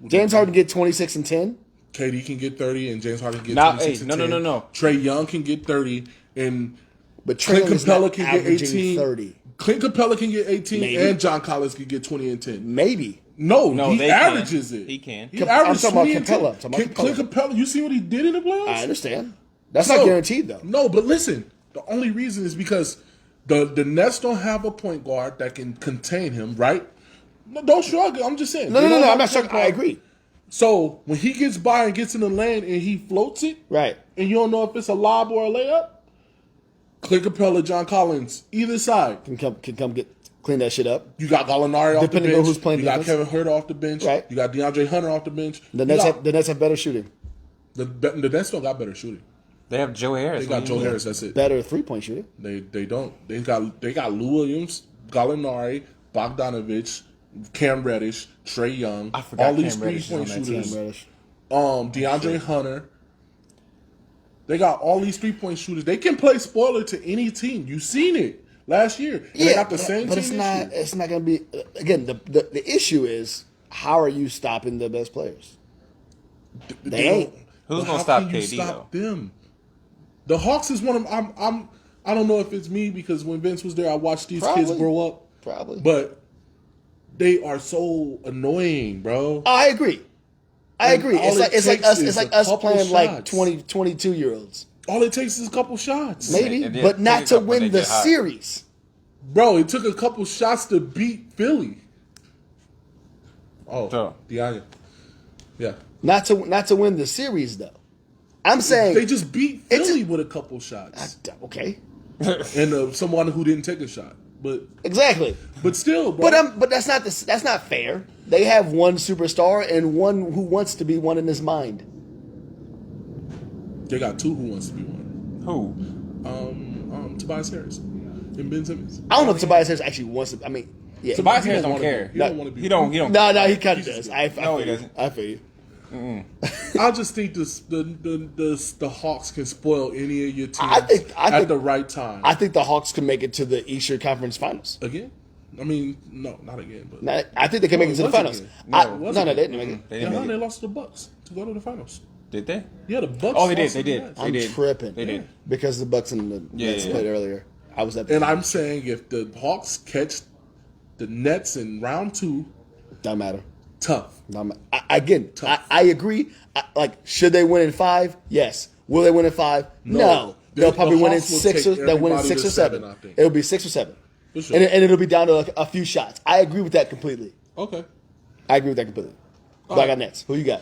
James Harden get 26 and 10. KD can get 30, and James Harden can get Now, 26 hey, and 10. no. Trae Young can get 30, and But Clint Trae is Capella not can get averaging 18. 30. Clint Capella can get 18, Maybe. and John Collins can get 20 and 10. Maybe. No, No, he they can. averages it. He can. He I'm averages talking about 20 and 10. Capella. I'm talking about Clint Capella, you see what he did in the playoffs? I understand. That's not So, guaranteed though. No, but listen, the only reason is because the Nets don't have a point guard that can contain him, right? No, don't shrug. I'm just saying. No. They don't have I'm not a sure. point I guard. agree. So when he gets by and gets in the lane and he floats it, Right. and you don't know if it's a lob or a layup, Clint Capella, John Collins, either side. Can come clean that shit up. You got Gallinari off the Depending on bench. who's playing you got defense. Kevin Huerter off the bench. Right. You got DeAndre Hunter off the bench. The You got- Nets have better shooting, the Nets don't got better shooting. They have Joe Harris. They got Joe Harris. That's it. better 3-point shooting. They don't. They got Lou Williams, Gallinari, Bogdanovich, Cam Reddish, Trae Young. I forgot all these Cam Reddish is 3-point on that shooters. team. Reddish. DeAndre Hunter. They got all these 3-point shooters. They can play spoiler to any team. You seen it last year. And they got the same but team it's this not. year. It's not going to be. Again, the issue is how are you stopping the best players? They ain't. Who's But gonna how stop can you KD, stop them? The Hawks is one of I don't know if it's me because when Vince was there, I watched these kids Probably. grow up. Probably. But they are so annoying, bro. Oh, I agree. I And agree. all It's like it us. takes It's is like a us couple playing like shots. 20, 22-year-olds. All it takes is a couple shots. Maybe, And then but not take a to couple when win they the get hot. series. Bro, it took a couple shots to beat Philly. Oh, So- Diana. Yeah. Not to win the series though. I'm saying They just beat It's- Philly with a couple shots. okay. And someone who didn't take a shot. Exactly. But still, bro. But that's not fair. They have one superstar and one who wants to be one in his mind. They got two who wants to be one. Who? Tobias Harris and Ben Simmons. I don't know if Tobias Harris actually wants to. I mean, yeah. Tobias He Harris don't don't wanna care. be- He don't want to be. He don't. No, he kind of does. I No, he feel you. doesn't. I feel you. I just think the Hawks can spoil any of your teams I think- at the right time. I think the Hawks can make it to the Eastern Conference Finals. Again? I mean, no, not again. But I think they can make it to the it wasn't finals. again. No, No, it they wasn't didn't make it. They yeah, didn't make they it. lost to the Bucks to go to the finals. Did they? Yeah, the Bucks. Oh, they did. lost They to the did. Nets. They I'm did. tripping. They did. Because the Bucks and the Yeah, Nets yeah, played yeah. earlier. I was at. And I'm saying if the Hawks catch the Nets in round 2, Don't matter. tough. I agree. Should they win in 5? Yes. Will they win in 5? No. The- They'll probably the win in Hawks will 6 or take they'll win in everybody 6 to or 7. 7, I think. It'll be 6 or 7. For sure. And it'll be down to a few shots. I agree with that completely. Okay. I agree with that completely. But I got Nets. Who you got?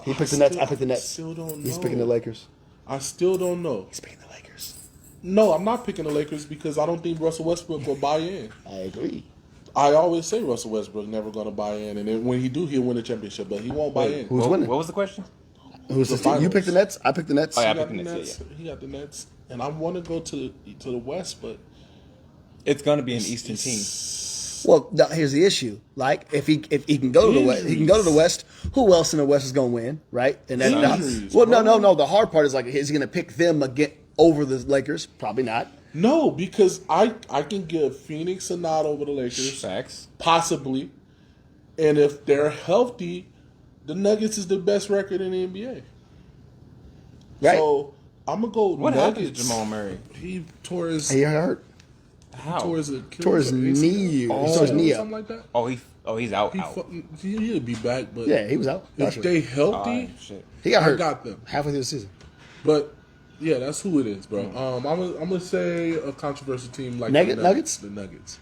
He picked the Nets. I picked the Nets. Still don't know. He's picking the Lakers. I still don't know. He's picking the Lakers. No, I'm not picking the Lakers because I don't think Russell Westbrook will buy in. I agree. I always say Russell Westbrook never going to buy in, and then when he do, he'll win a championship, but he won't buy in. Who's What, winning? what was the question? Who's the the team? You finals. picked the Nets. I picked the Nets. Oh, yeah. He got picked the the Nets. Nets, He got the Nets, and I want to go to the West, but It's gonna be an Eastern team. Well, now, here's the issue. Like, if he can go to the West, he can go to the West. Who else in the West is going to win, right? And then, Injuries, well, bro. no. The hard part is like, is he going to pick them again over the Lakers? Probably not. No, because I can give Phoenix a nod over the Lakers, Facts. possibly, and if they're healthy, the Nuggets is the best record in the NBA. Right? So I'm gonna go What happened to Nuggets. Jamal Murray? He tore his He hurt. How? tore his knee. ACL, He tore his knee something up. like that. He's out. He out. he'll be back, but Yeah, he was out. if Gotcha. they healthy, Shit. He got I hurt. got them. Halfway through the season. But yeah, that's who it is, bro. I'm gonna say a controversial team like Nuggets? The Nuggets.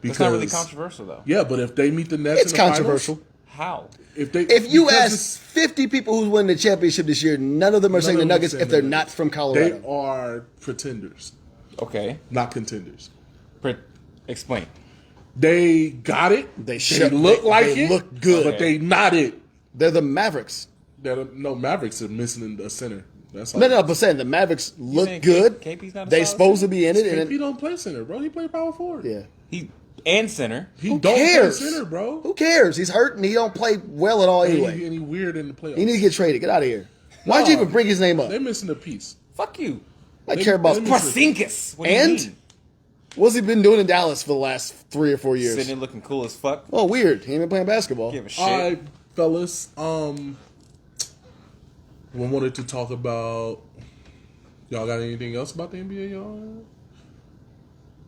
It's not really controversial though. Yeah, but if they meet the Nets, It's in the controversial. finals, How? If you because ask 50 people who's winning the championship this year, none of them are saying the of them Nuggets saying if they're the not Nuggets. from they Colorado. are pretenders, Okay. not contenders. Explain. They got it. They look like they it. look good. but they not it. They're the Mavericks. No, Mavericks are missing a center. That's all. No, but saying the Mavericks look saying good. KP's not a They solid supposed to be in it. And KP don't play center, bro. He play power forward. yeah. He and center. He Who don't cares? play center, bro. Who cares? He's hurt and he don't play well at all anyway. And he weird in the playoffs. He need to get traded. Get out of here. Why'd you even bring his name up? They're missing a piece. Fuck you. I they- care about they- Porzingis. What do you And mean? what's he been doing in Dallas for the last 3 or 4 years? Sitting there looking cool as fuck. Oh, weird. He ain't been playing basketball. Give a shit. All right, fellas. We wanted to talk about. Y'all got anything else about the NBA, y'all?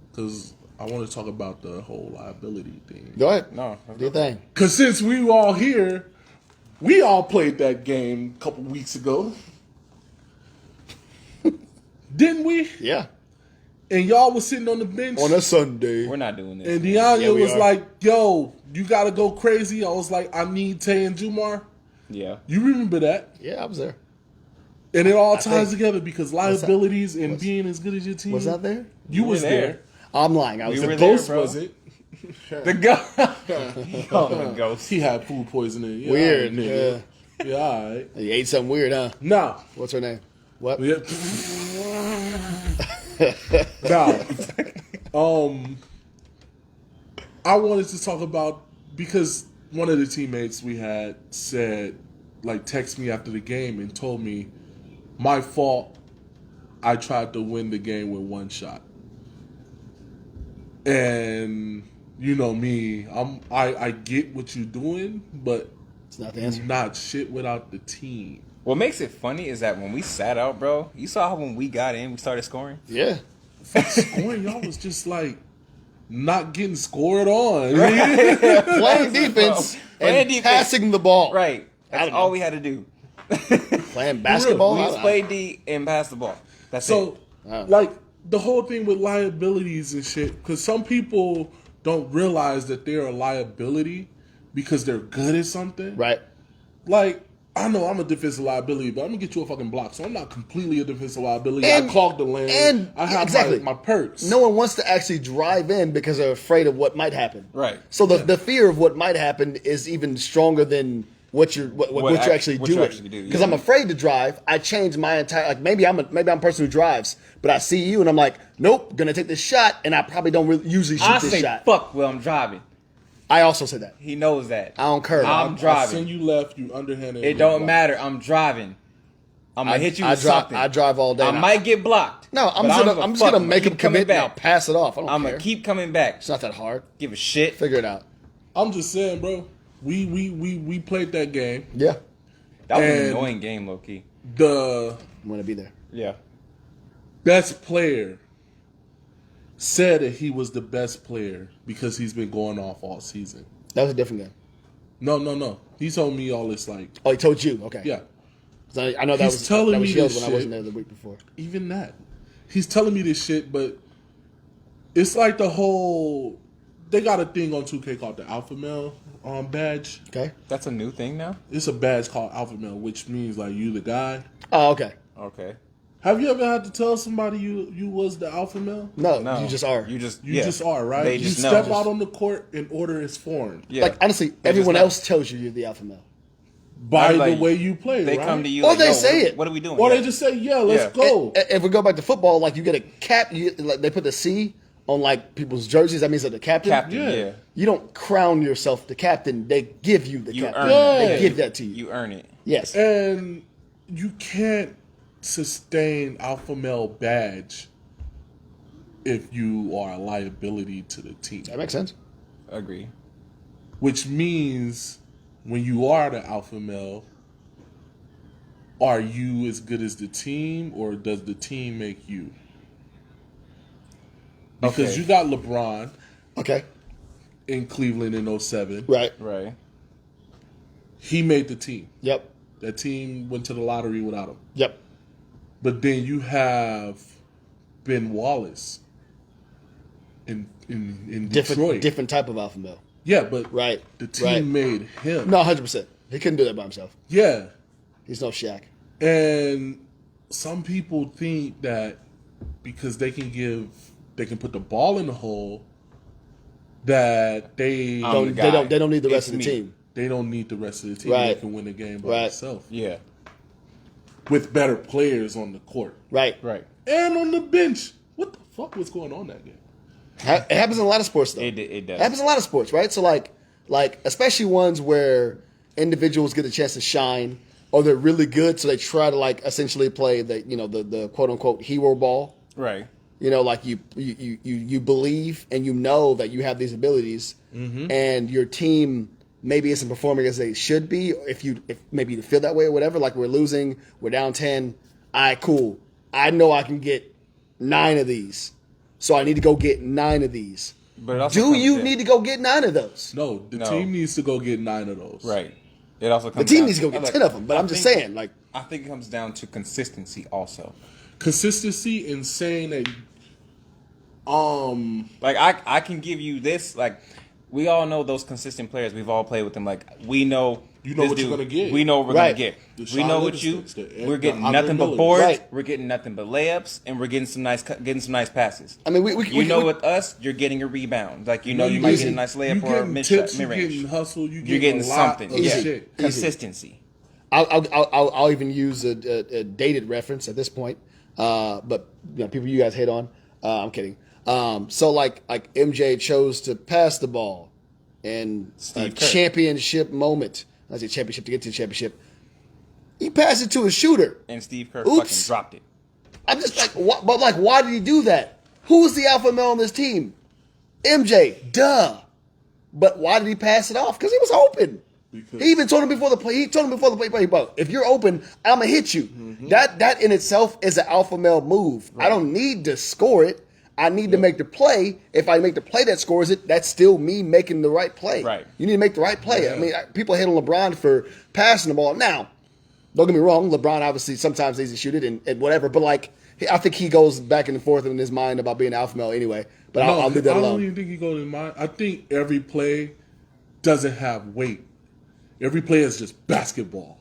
Because I want to talk about the whole liability thing. Go ahead. No. Do your thing. Because since we were all here, we all played that game a couple weeks ago. Didn't we? Yeah. And y'all was sitting on the bench. On a Sunday. We're not doing this. and man. Deanya Yeah, we was are. like, yo, you got to go crazy. I was like, I need Tay and Jumar. Yeah. You remember that? Yeah, I was there. And it all I ties think- together because liabilities and being as good as your team. Was I there? You were was there. there. I'm lying. I was We there. were there, Ghost bro. was it? The ghost. The ghost. He had food poisoning. Yeah, Weird. all right, nigga. Yeah, all right. You ate something weird, huh? Now, What's her name? What? yeah. now, I wanted to talk about because one of the teammates we had said, like, text me after the game and told me, my fault. I tried to win the game with one shot. And you know me, I get what you're doing, but It's not the answer. not shit without the team. What makes it funny is that when we sat out, bro, you saw how when we got in, we started scoring. Yeah. Scoring, y'all was just like not getting scored on. Playing defense Playing and defense. passing the ball. Right. I That's don't all know. we had to do. Playing basketball. We I- just played D and passed the ball. That's So, it. like the whole thing with liabilities and shit, because some people don't realize that they're a liability because they're good at something. Right. Like, I know I'm a defensive liability, but I'm gonna get you a fucking block, so I'm not completely a defensive liability. And- I clog the lane. and- I have exactly. my perks. No one wants to actually drive in because they're afraid of what might happen. Right. So the fear of what might happen is even stronger than what you're actually what you doing. actually do, Because yeah. I'm afraid to drive. I change my entire like maybe I'm a person who drives, but I see you and I'm like, nope, gonna take this shot, and I probably don't really usually shoot I this say shot. fuck while I'm driving. I also say that. He knows that. I don't curve. I'm I driving. send you left, you underhanded. It don't matter. I'm driving. I'm gonna hit you I with drive. something. I drive all day. I now. might get blocked. No, I'm but just I gonna, don't I'm give a just gonna fuck. make Keep him commit coming and I'll back. pass it off. I don't I'm care. gonna keep coming back. It's not that hard. Give a shit. Figure it out. I'm just saying, bro. We played that game. Yeah, That was an And- annoying game, low key. The I'm gonna be there. Yeah. best player said that he was the best player because he's been going off all season. That was a different game. No. He told me all this like, Oh, he told you. Okay. yeah, So I know that He's was telling that was me yelled this when I wasn't shit. there the week before. even that. He's telling me this shit, but it's like the whole. They got a thing on 2K called the Alpha Male badge. Okay. That's a new thing now? It's a badge called Alpha Male, which means like you the guy. Oh, okay. Okay. Have you ever had to tell somebody you was the Alpha Male? No, No. you just are. You just You just are, right? They You just step know. out on the court and order is formed. Yeah. Like honestly, They everyone just know. else tells you you're the alpha male. By Like, the way you play, They right? come to you Or like, they yo, say what, it. What are we doing? Or Yeah. they just say, yeah, let's Yeah. go. If we go back to football, like you get a cap, like they put the C on like people's jerseys. That means that the captain. Captain, Yeah. yeah. You don't crown yourself the captain. They give you the You captain. earn it. They Yeah. give that to you. You earn it. Yes. And you can't sustain alpha male badge if you are a liability to the team. That makes sense. Agree. Which means when you are the alpha male, are you as good as the team or does the team make you? Because Okay. you got LeBron Okay. in Cleveland in 07. Right. Right. He made the team. Yep. That team went to the lottery without him. Yep. But then you have Ben Wallace in Detroit. Different type of alpha male. Yeah, but Right. the team Right. made him. No, 100%. He couldn't do that by himself. Yeah. He's no Shaq. And some people think that because they can put the ball in the hole, that they I'm the guy. They don't need the rest It's of the me. team. they don't need the rest of the team. Right. They can win the game by Right. themselves Yeah. with better players on the court Right. Right. and on the bench. What the fuck was going on that game? It happens in a lot of sports, though. It does. It happens in a lot of sports, right? So, like especially ones where individuals get a chance to shine, or they're really good, so they try to like essentially play the quote unquote hero ball. Right. You know, like you believe and you know that you have these abilities, and your team maybe isn't performing as they should be. If maybe you feel that way or whatever, like we're losing, we're down 10. All right, cool. I know I can get 9 of these, so I need to go get 9 of these. But it also Do comes you in- need to go get 9 of those? No, the No. team needs to go get 9 of those. Right. It also The comes. team down needs to go get like, 10 of them. But I'm just saying, like, I think it comes down to consistency also. Consistency in saying that Like I can give you this. Like we all know those consistent players. We've all played with them. Like we know. You know this what you're dude, gonna get. We know what we're Right. gonna get. The We Sean know what you. Livingston's, the- We're the getting Andre nothing but Millers. boards. Right. We're getting nothing but layups, and we're getting some nice passes. I mean, With us, you're getting a rebound. Like you know, you might get a nice layup or a mid tips, mid you're getting range. hustle, You're getting a lot something. of Yeah. shit. Consistency. I'll even use a dated reference at this point, but people you guys hate on. I'm kidding. So like MJ chose to pass the ball in a Steve Kerr. championship moment. I say championship to get to the championship. He passed it to a shooter. And Steve Kerr Oops. fucking dropped it. I'm just like, why did he do that? Who's the alpha male on this team? MJ, duh. But why did he pass it off? Because he was open. Because- He even told him before the play. He told him before the play, bro, if you're open, I'm gonna hit you. That in itself is an alpha male move. I don't need to score it. I need to make the play. If I make the play that scores it, that's still me making the right play. Right. You need to make the right play. Yeah. I mean, people hate on LeBron for passing the ball. Now, don't get me wrong. LeBron obviously sometimes needs to shoot it and whatever. But like, I think he goes back and forth in his mind about being alpha male anyway. But No, I'll leave that I don't alone. even think he goes in mind. I think every play doesn't have weight. Every play is just basketball.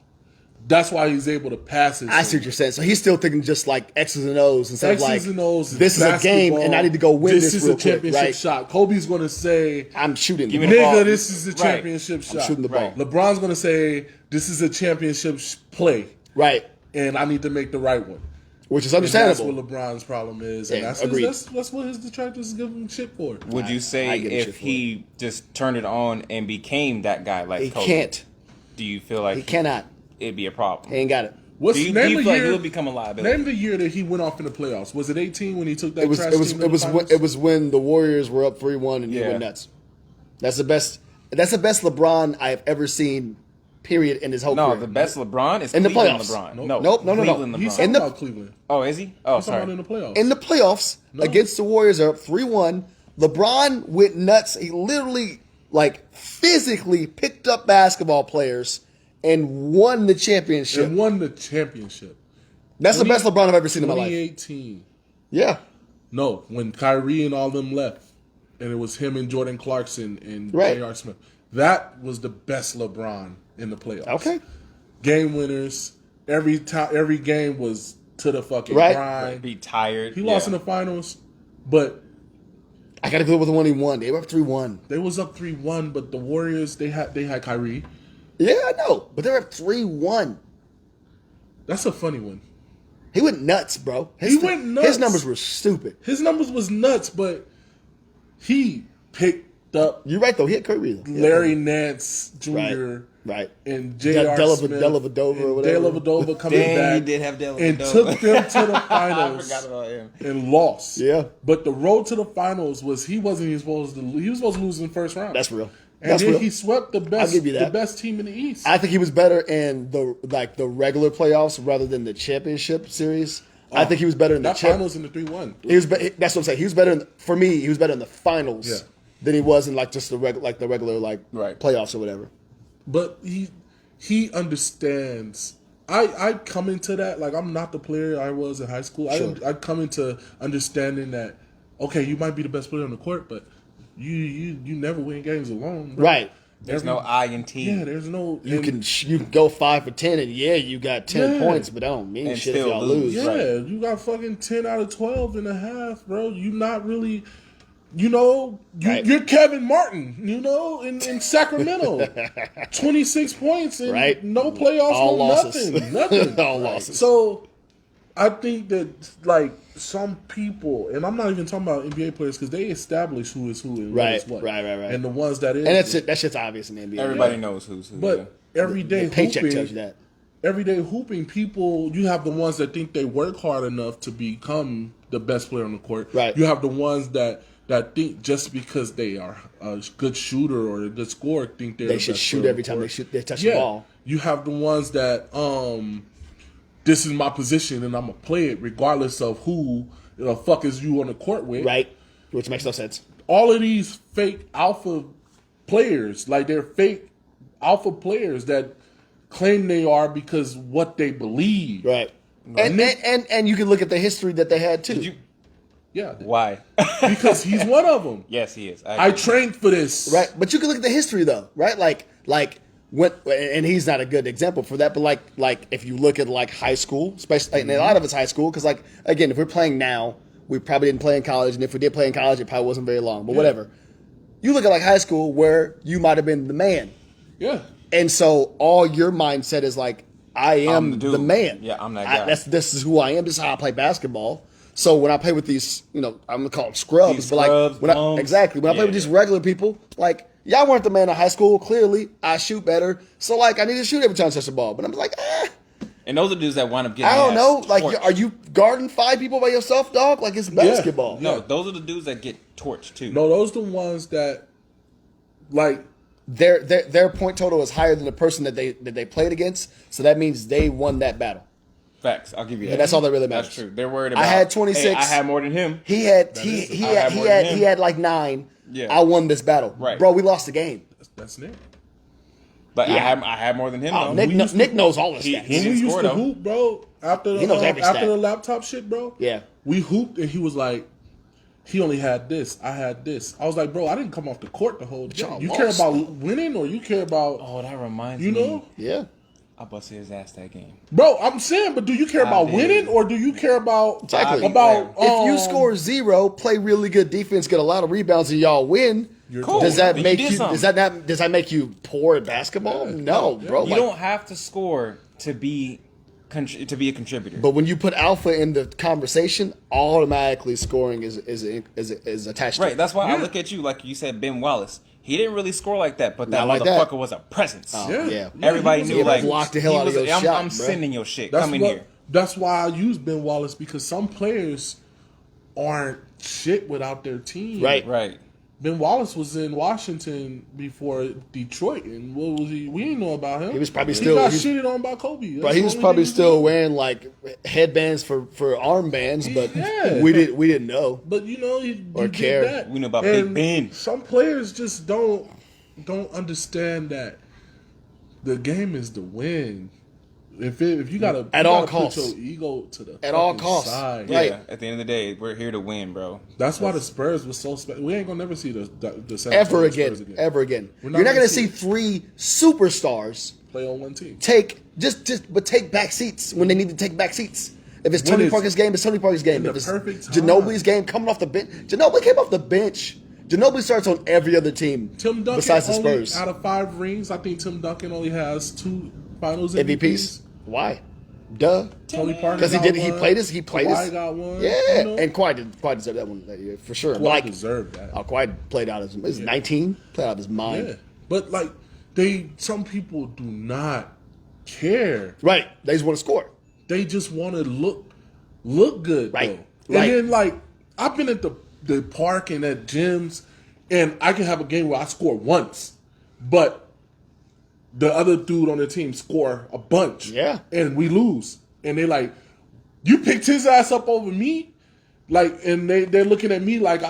That's why he's able to pass it. I see what you're saying. So he's still thinking just like X's and O's instead of like, X's and O's. this is a game and I need to go win this is real a championship quick, right? shot. Kobe's going to say, I'm shooting. Give the me the ball. nigga, ball. this is a Right. championship shot. shooting the ball. LeBron's going to say, this is a championship play. Right. And I need to make the right one. Which is And that's understandable. what LeBron's problem is. And Yeah, that's, agreed. that's what his detractors give him shit for. Would you I say give a shit if for he just turned it on and became that guy like He Kobe, can't. do you feel like He cannot. it'd be a problem? He ain't got it. What's Do you name feel the like year? he'll become a liability? Name the year that he went off in the playoffs. Was it 18 when he took that It was trash it was team it to was the when, finals? it was when the Warriors were up 3-1 and he Yeah. went nuts. That's the best LeBron I have ever seen. Period in his whole No, career. the best LeBron is In the Cleveland playoffs. LeBron. Nope. No, No. Cleveland He's LeBron. talking In the- about Cleveland. Oh, is he? Oh, He's talking about sorry. in the playoffs. In the playoffs against the Warriors are up 3-1. LeBron went nuts. He literally like physically picked up basketball players and won the championship. and won the championship. That's the best LeBron I've ever seen in my life. 2018. Yeah. No, when Kyrie and all them left, and it was him and Jordan Clarkson and Right. J.R. Smith. That was the best LeBron in the playoffs. Okay. Game winners. Every time, every game was to the fucking Right. grind. Be tired. He lost Yeah. in the finals, but I got to go with the one he won. They were up 3-1. they was up 3-1. But the Warriors, they had Kyrie. Yeah, I know. But they were up 3-1. That's a funny one. He went nuts, bro. He went nuts. His numbers were stupid. His numbers was nuts, but he picked up You're right though. He had Kirby though. Larry Nance Jr. Right. and J.R. Smith Dellavedova or and whatever. Dellavedova coming Dang, back he did have Dellavedova. and took them to the I finals forgot about him. and lost. Yeah. But the road to the finals was he wasn't even supposed to. He was supposed to lose in the first round. That's real. And That's then real. he swept the best, I'll give you that. the best team in the East. I think he was better in the regular playoffs rather than the championship series. I think he was better in the that finals in the 3-1. That's what I'm saying. He was better for me. He was better in the finals Yeah. than he was in like just the regular Right. playoffs or whatever. But he understands. I come into that like I'm not the player I was in high school. Sure. I come into understanding that okay, you might be the best player on the court, but you never win games alone. Bro. Right. There's no I and T. Yeah, there's no. You and- can go 5 for 10 and you got 10 Yeah. points, but that don't mean And shit if still y'all lose. lose. Yeah, Right. you got fucking 10 out of 12 and a half, bro. You not really, you're Kevin Martin, in Sacramento. 26 points and Right. no playoffs, All no losses. nothing. All losses. So I think that, like, some people, and I'm not even talking about NBA players because they establish who is who and what is what. Right. And the ones that is. And that's it. That shit's obvious in the NBA. Everybody knows who's who. But everyday The paycheck hooping, tells you that. everyday hooping people, you have the ones that think they work hard enough to become the best player on the court. Right. You have the ones that think just because they are a good shooter or a good scorer, think they're They the should best shoot player on every the time court. they touch the ball. You have the ones that this is my position and I'm gonna play it regardless of who the fuck is you on the court with. Right. Which makes no sense. All of these fake alpha players, like they're fake alpha players that claim they are because what they believe. Right. And you can look at the history that they had too. Did you? Yeah, Why? because he's one of them. Yes, he is. I trained for this. Right. But you can look at the history though, right? Like when, and he's not a good example for that, but like if you look at like high school, especially and a lot of it's high school, because like again, if we're playing now, we probably didn't play in college, and if we did play in college, it probably wasn't very long. But whatever. You look at like high school where you might have been the man, Yeah. and so all your mindset is like, I am the dude. the man. Yeah, I'm that guy. This is who I am. This is how I play basketball. So when I play with these, I'm gonna call them scrubs, These but like scrubs, when I bums. play with Yeah. these regular people, like y'all weren't the man in high school. Clearly, I shoot better, so like I need to shoot every time I touch the ball. But I'm like, And those are dudes that wind up getting. I don't their know. ass Like, torched. are you guarding 5 people by yourself, dog? Like it's basketball. No, those are the dudes that get torched too. No, those are the ones that, like, Their point total is higher than the person that they played against, so that means they won that battle. Facts. I'll give you that. And that's all that really matters. That's true. They're worried about. I had 26. Hey, I had more than him. He had That he is- he I had had he more than had him. he had like 9. Yeah. I won this battle, Right. bro. We lost the game. that's it. But Yeah. I had more than him. Oh, though. Nick knows all the He- stats. he When we didn't used score, to though. hoop, bro, after He knows every stat. the laptop shit, bro. Yeah. We hooped and he was like, he only had this. I had this. I was like, bro, I didn't come off the court the whole y'all time. You lost. care about winning or you care about, Oh, that reminds you me. know? Yeah. I busted his ass that game. Bro, I'm saying, but do you care about did. winning or do you care about Exactly. about If you score 0, play really good defense, get a lot of rebounds, and y'all win, Cool. does that Then you make did you? something. Does that make you poor at basketball? No, bro. You like- don't have to score to be a contributor. But when you put alpha in the conversation, automatically scoring is attached. Right. to it. That's why I look at you like you said, Ben Wallace. He didn't really score like that, but that Not like motherfucker that. was a presence. Yeah. Everybody he knew was- like blocked the hell he out of was your I'm, shot, I'm bro. sending your shit. That's Come in what- here. That's why I use Ben Wallace because some players aren't shit without their team. Right. Right. Ben Wallace was in Washington before Detroit, and what was he? We didn't know about him. He was probably he still- got he was- shitted on by Kobe. But That's he the was only probably thing still he- wearing like headbands for armbands, but Yeah. we didn't know. But you know, you Or did care. that. We knew about And Big Ben. Some players just don't understand that the game is to win. If you gotta At you all gotta costs. put your ego to the At all fucking costs. side. Right. Yeah. At the end of the day, we're here to win, bro. That's why the Spurs was so special. We ain't gonna never see the San Ever Antonio again. Spurs Ever again. We're You're not gonna going to see 3 superstars play on one team. take back seats when they need to take back seats. If it's When Tony it's- Parker's game, it's Tony Parker's game. in the If it's perfect time. Ginobili's game, coming off the bench. Ginobili came off the bench. Ginobili starts on every other team Tim Duncan besides the only Spurs. out of 5 rings. I think Tim Duncan only has 2 Finals MVPs. MVPs. Why? Duh. Tony Parker Because he got did. He one. played his. He played Kawhi his. got one. Yeah, you know? and Kawhi deserved that one that year for sure. Kawhi deserved that. Kawhi played out his 19. Played out of his mind. Yeah, but like some people do not care. Right. They just want to score. They just want to look good. Right. Though. Right. And then like I've been at the park and at gyms, and I can have a game where I score once, but the other dude on the team score a bunch. Yeah. And we lose. And they like, you picked his ass up over me? Like, and they're looking at me like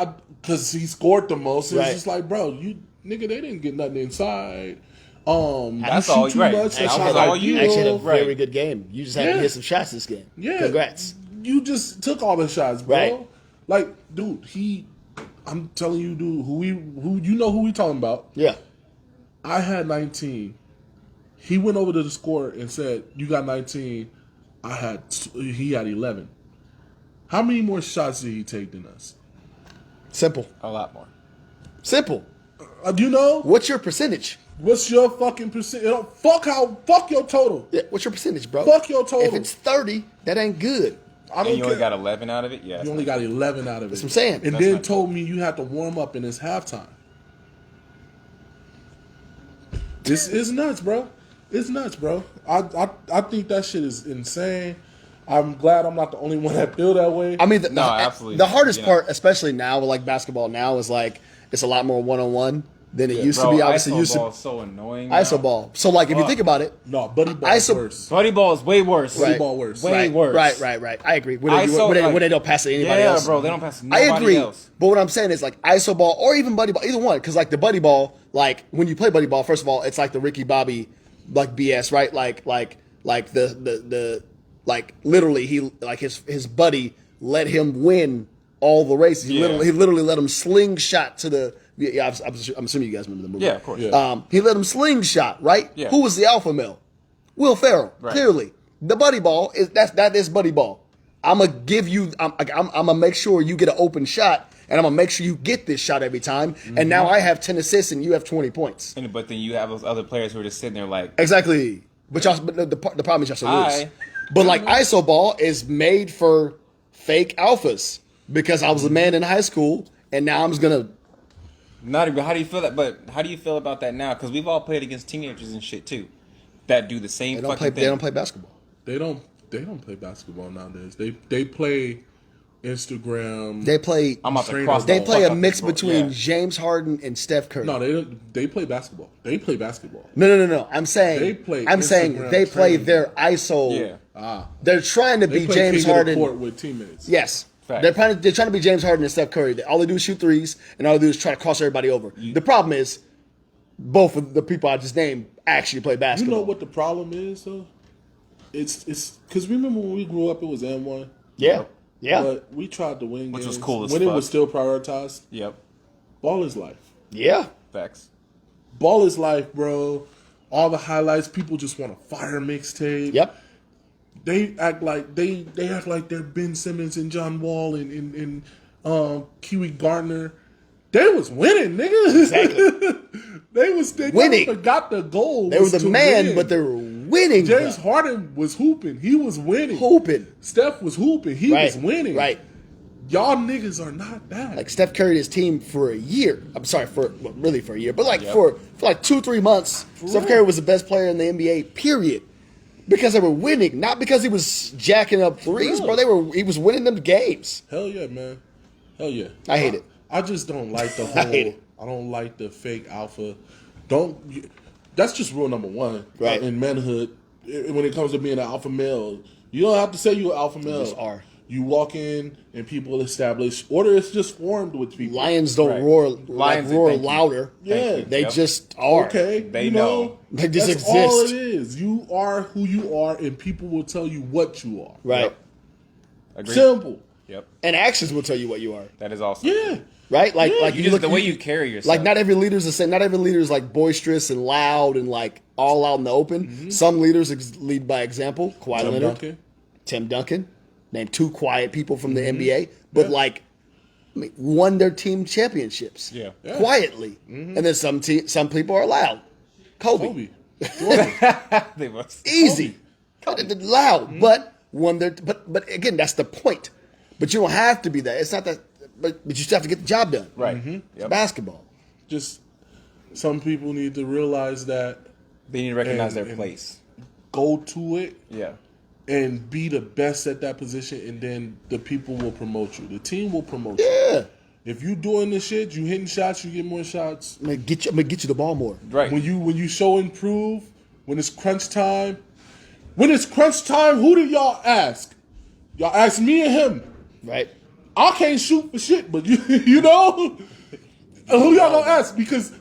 because he scored the most. And Right. It's just like, bro, you nigga, they didn't get nothing inside. That's You all shoot too right. much. That That's was not all you. Actually had a ideal. very good game. You just had to Yeah. hit some shots this game. Yeah. Congrats. You just took all the shots, bro. Right. Like, dude, I'm telling you, dude, who you know who we talking about. Yeah. I had 19. He went over to the score and said, "You got 19." He had 11. How many more shots did he take than us? Simple. A lot more. Simple. You know, What's your percentage? what's your fucking percent? Fuck your total. Yeah, what's your percentage, bro? Fuck your total. If it's 30, that ain't good. I And don't you care. only got 11 out of it? Yeah. You only got 11 out of it. That's what I'm saying. And That's then not told me you had to warm up in his halftime. This is nuts, bro. It's nuts, bro. I think that shit is insane. I'm glad I'm not the only one that feel that way. I mean, No, absolutely. the hardest You know. part, especially now with like basketball now, is like it's a lot more one-on-one than it used to be. Obviously, ISO used to ball is so annoying. now. ISO ball. So like, if you Fuck. think about it, No, buddy ball is ISO worse. Buddy ball is way worse. Buddy Right. ball worse. Way right, worse. right. I agree. When ISO, like- they don't pass it to anybody Yeah, else. bro. They don't pass nobody I agree. else. But what I'm saying is like ISO ball or even buddy ball, either one. Because like the buddy ball, like when you play buddy ball, first of all, it's like the Ricky Bobby like BS, right? Like the like literally he like his buddy let him win all the races. He Yeah. literally let him slingshot to the. Yeah, I'm assuming you guys remember the movie. Yeah, of course. Yeah. He let him slingshot, right? Yeah. Who was the alpha male? Will Ferrell, Right. clearly. The buddy ball is that is buddy ball. I'm gonna give you. I'm gonna make sure you get an open shot, and I'm gonna make sure you get this shot every time. And now I have 10 assists, and you have 20 points. But then you have those other players who are just sitting there like, Exactly. But y'all, but the problem is y'all still lose. Hi. But like ISO ball is made for fake alphas because I was a man in high school, and now I'm just gonna. not even, how do you feel that? But how do you feel about that now? Because we've all played against teenagers and shit too that do the same They don't fucking play. thing. They don't play basketball. They don't play basketball nowadays. They play Instagram. They play. I'm about to Trainer cross They the play fuck a out mix this bro- between yeah. James Harden and Steph Curry. No, they don't. They play basketball. They play basketball. No. I'm saying They play I'm saying Instagram they play training. their ISO. Yeah. They're trying to They be play James king of the Harden. court with teammates. Yes. Facts. They're trying to be James Harden and Steph Curry. All they do is shoot threes, and all they do is try to cross everybody over. The problem is, both of the people I just named actually play You basketball. know what the problem is, though? It's because remember when we grew up, it was N1. Yeah. Yeah. But we tried to win Which was games cool as when it fuck. was still prioritized. Yep. Ball is life. Yeah. Facts. Ball is life, bro. All the highlights, people just want a fire mixtape. Yep. They act like they're Ben Simmons and John Wall and Kiwi Gardner. They was winning, nigga. Exactly. they Winning. never forgot the goal. They were was the to man, win. but they were winning. James bro. Harden was hooping. He was winning. Hooping. Steph was hooping. He Right. was winning. Right. Y'all niggas are not that. Like Steph carried his team for a year. I'm sorry, really for a year, but like for like 2-3 months, Steph Curry was the best player in the NBA. Period. Because they were winning, not because he was jacking up threes, No. bro. He was winning them games. Hell yeah, man. Hell yeah. I hate it. I just don't like the I hate it. I don't like the fake alpha. That's just rule number one. Right. In manhood, when it comes to being an alpha male, you don't have to say you're an alpha male. just are. You walk in and people establish order is just formed with people. Lions don't Right. roar Lions, roar thank you. louder. Yeah. They Yep. just are. Okay. They you know. They just that's all it exist. is. You are who you are, and people will tell you what you are. Right. Yep. Agreed. Simple. Yep. And actions will tell you what you are. That is awesome. Yeah. Right? Like Yeah. like You you just look the way you carry yourself. like not every leader's the same. Not every leader is like boisterous and loud and like all out in the open. Some leaders lead by example. Kawhi Tim Leonard, Duncan. Tim Duncan, named two quiet people from the NBA, but Yeah. like I mean, won their team championships. Yeah. Yeah. Quietly, and then some people are loud. Kobe, Kobe. Jordan. They was. easy. Loud, but when they're but again, that's the point. But you don't have to be that. It's not that. But you still have to get the job done. Right. It's basketball. Just some people need to realize that They need to recognize And- their and- place. go to it Yeah. and be the best at that position, and then the people will promote you. The team will promote you. Yeah. If you doing this shit, you hitting shots, you get more shots. I'm gonna get you the ball more. Right. When you show improve, when it's crunch time, who do y'all ask? Y'all ask me and him. Right. I can't shoot for shit, but you know who y'all gonna ask? Because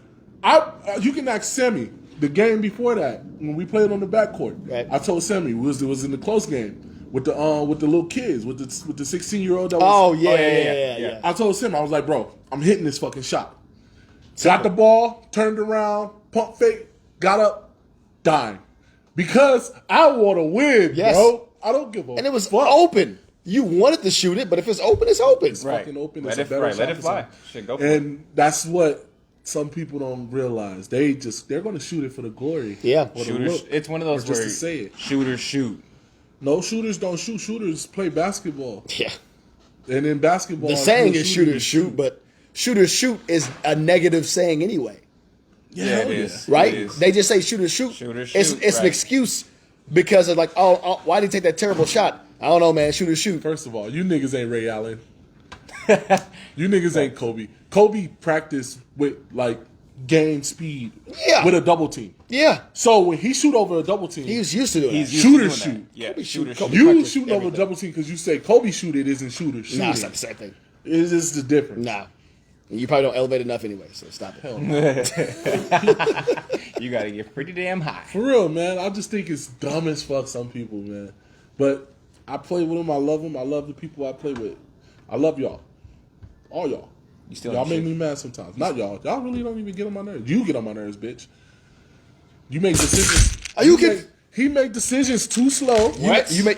you can ask Sammy. The game before that, when we played on the backcourt, Right. I told Sammy it was in the close game with the little kids with the 16-year-old that was. Oh yeah. I told Sammy, I was like, bro, I'm hitting this fucking shot. Got the ball, turned around, pump fake, got up, dying. Because I want to win, Yes. bro. I don't give a And it was fuck. open. You wanted to shoot it, but if it's open, it's open. Right. Fucking open. Let It's it, a better right. shot Let it for fly. some. Shit, go for it. And that's what some people don't realize. They're going to shoot it for the glory. Yeah. Or the Shooters. look, It's one of those or just where to say it. shooters shoot. No, shooters don't shoot. Shooters play basketball. Yeah. And in basketball, The if saying you're a is shooter, shooters shoot, but shooters shoot is a negative saying anyway. Yeah, hell it yeah. is. Right? It is. They just say shooters shoot. Shooters It's shoot, an right. excuse because of like, oh, why did he take that terrible shot? I don't know, man. Shooters shoot. First of all, you niggas ain't Ray Allen. You niggas ain't Kobe. Kobe practiced with like game speed. Yeah. With a double team. Yeah. So when he shoot over a double team, He was used to doing He's that. used to Shooters doing that. shoot. Yeah, Kobe shooters shoot. shoot. Kobe you practice shooting over a everything. double team because you say Kobe shoot it isn't shooters shooting. Nah, it's not the same thing. It's just the difference. Nah. You probably don't elevate enough anyway, so stop it. Hell no. You got to get pretty damn high. For real, man. I just think it's dumb as fuck, some people, man. But I play with them. I love them. I love the people I play with. I love y'all. All y'all. You still Y'all ain't make shit. me mad sometimes. Not y'all. Y'all really don't even get on my nerves. You get on my nerves, bitch. You make decisions. Are you kidding? He make decisions too slow. What? You make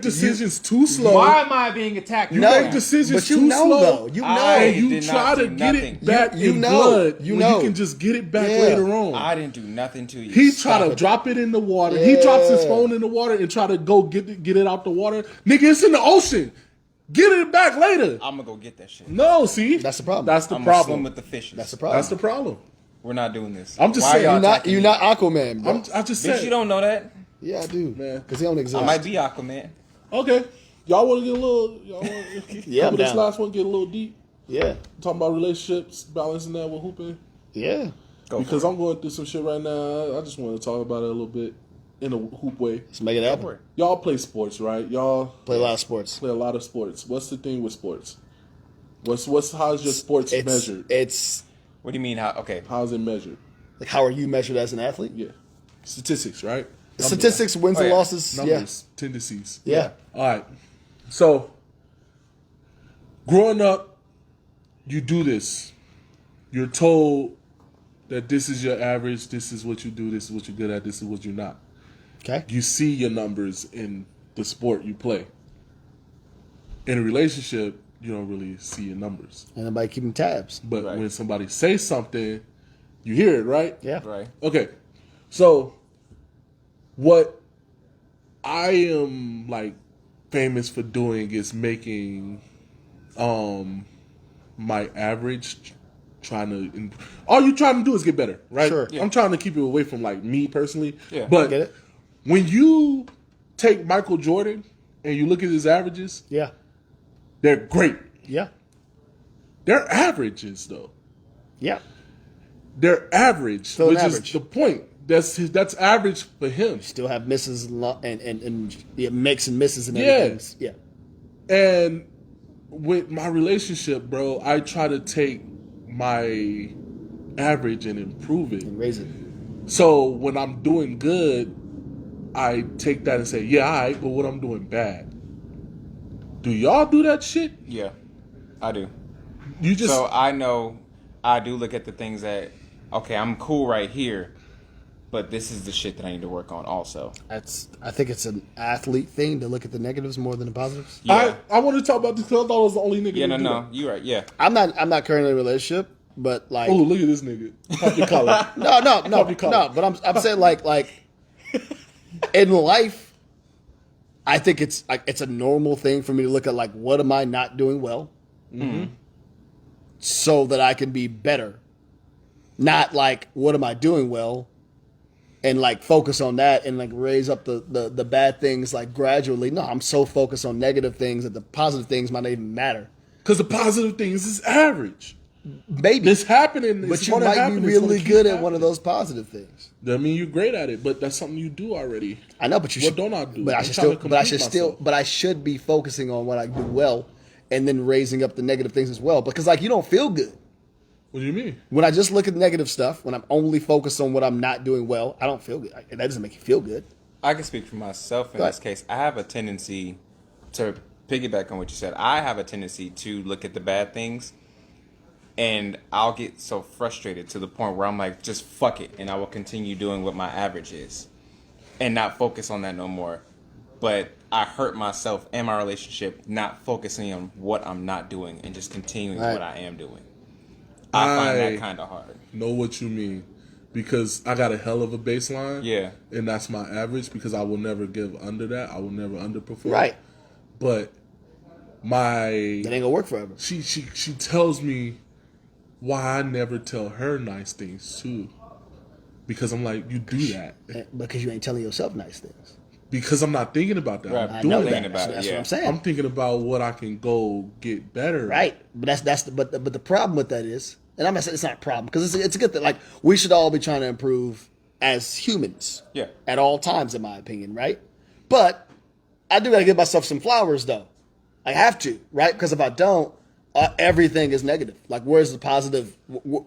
decisions too slow. Why am I being attacked? You No, make decisions but you too know, slow. though. You know. And you did try not to do get nothing. it back You in know. blood You when know. you can just get it back Yeah. later on. I didn't do nothing to you. He Stop try to it. drop it in the water. He drops his phone in the water and try to go get it out the water. Nigga, it's in the ocean. Get it back later. I'm gonna go get that shit. No, see? That's the problem. That's the I'm gonna swim problem. with the fishes. That's the problem. That's the problem. We're not doing this. I'm just Why saying, y'all You're not. attacking You're me? not Aquaman, bro. I just Bitch, said. you don't know that. Yeah, I do, Man. because he don't exist. I might be Aquaman. Okay. Y'all want to get a little. Y'all want Yeah, I'm this down. last one get a little deep. Yeah, Talking about relationships, balancing that with hooping. yeah. Go Because for it. I'm going through some shit right now. I just want to talk about it a little bit in a hoop way. Let's make it Go happen. for it. Y'all play sports, right? Y'all Play a lot of sports. play a lot of sports. What's the thing with sports? How's your sports measured? It's What do you mean? How? Okay. How's it measured? like, how are you measured as an athlete? Yeah. Statistics, right? Statistics, wins Oh, and yeah. losses. Numbers, tendencies. Yeah. All right. So, growing up, you do this. You're told that this is your average, this is what you do, this is what you're good at, this is what you're not. Okay. You see your numbers in the sport you play. In a relationship, you don't really see your numbers. And nobody keeping tabs. But Right. when somebody says something, you hear it, right? Yeah. Right. Okay. So what I am like famous for doing is making my average all you trying to do is get better, right? Sure. Yeah. I'm trying to keep it away from like me personally. Yeah. But Get it? when you take Michael Jordan and you look at his averages, Yeah. they're great. Yeah. They're averages though. Yeah. They're average, Still an which average. is the point. That's average for him. Still have misses and yeah, makes and misses and Yeah. everything. Yeah. And with my relationship, bro, I try to take my average and improve it. And raise it. So when I'm doing good, I take that and say, yeah, all right, but what I'm doing bad. Do y'all do that shit? Yeah, I do. You just So I know I do look at the things that, okay, I'm cool right here, but this is the shit that I need to work on also. I think it's an athlete thing to look at the negatives more than the positives. Yeah. I want to talk about this because I thought I was the only nigga. Yeah, to do no, that. you're right. Yeah. I'm not currently in a relationship, but like Oh, look at this nigga. Pop your collar. no, Probably call it. but I'm saying like in life, I think it's like it's a normal thing for me to look at like what am I not doing well, so that I can be better. Not like what am I doing well, and like focus on that and like raise up the bad things like gradually. No, I'm so focused on negative things that the positive things might not even matter. Because the positive things is average. Maybe It's happening. but It's you gonna might happen. be It's gonna really keep good at happening. one of those positive things. I mean, you're great at it, but that's something you do already. I know, but you What should. don't I do? But I I'm should trying still. to But I complete should still. myself. But I should be focusing on what I do well, and then raising up the negative things as well. Because like you don't feel good What do you mean? when I just look at the negative stuff. When I'm only focused on what I'm not doing well, I don't feel good. That doesn't make you feel good. I can speak for myself in Go this ahead. case. I have a tendency to piggyback on what you said. I have a tendency to look at the bad things, and I'll get so frustrated to the point where I'm like, just fuck it, and I will continue doing what my average is, and not focus on that no more. But I hurt myself and my relationship not focusing on what I'm not doing and just continuing Right. what I am doing. I find I- that kind of hard. Know what you mean. Because I got a hell of a baseline. Yeah. And that's my average because I will never give under that. I will never underperform. Right. But That ain't gonna work forever. she tells me why I never tell her nice things too. Because I'm like, you do that. Because you ain't telling yourself nice things. Because I'm not thinking about that. Right. I'm I doing know that. that. about it, That's yeah. what I'm saying. I'm thinking about what I can go get better. Right, but but the problem with that is, and I'm not saying it's not a problem because it's a good thing. Like we should all be trying to improve as humans, Yeah. at all times, in my opinion, right? But I do gotta give myself some flowers though. I have to, right? Because if I don't, everything is negative. Like where's the positive?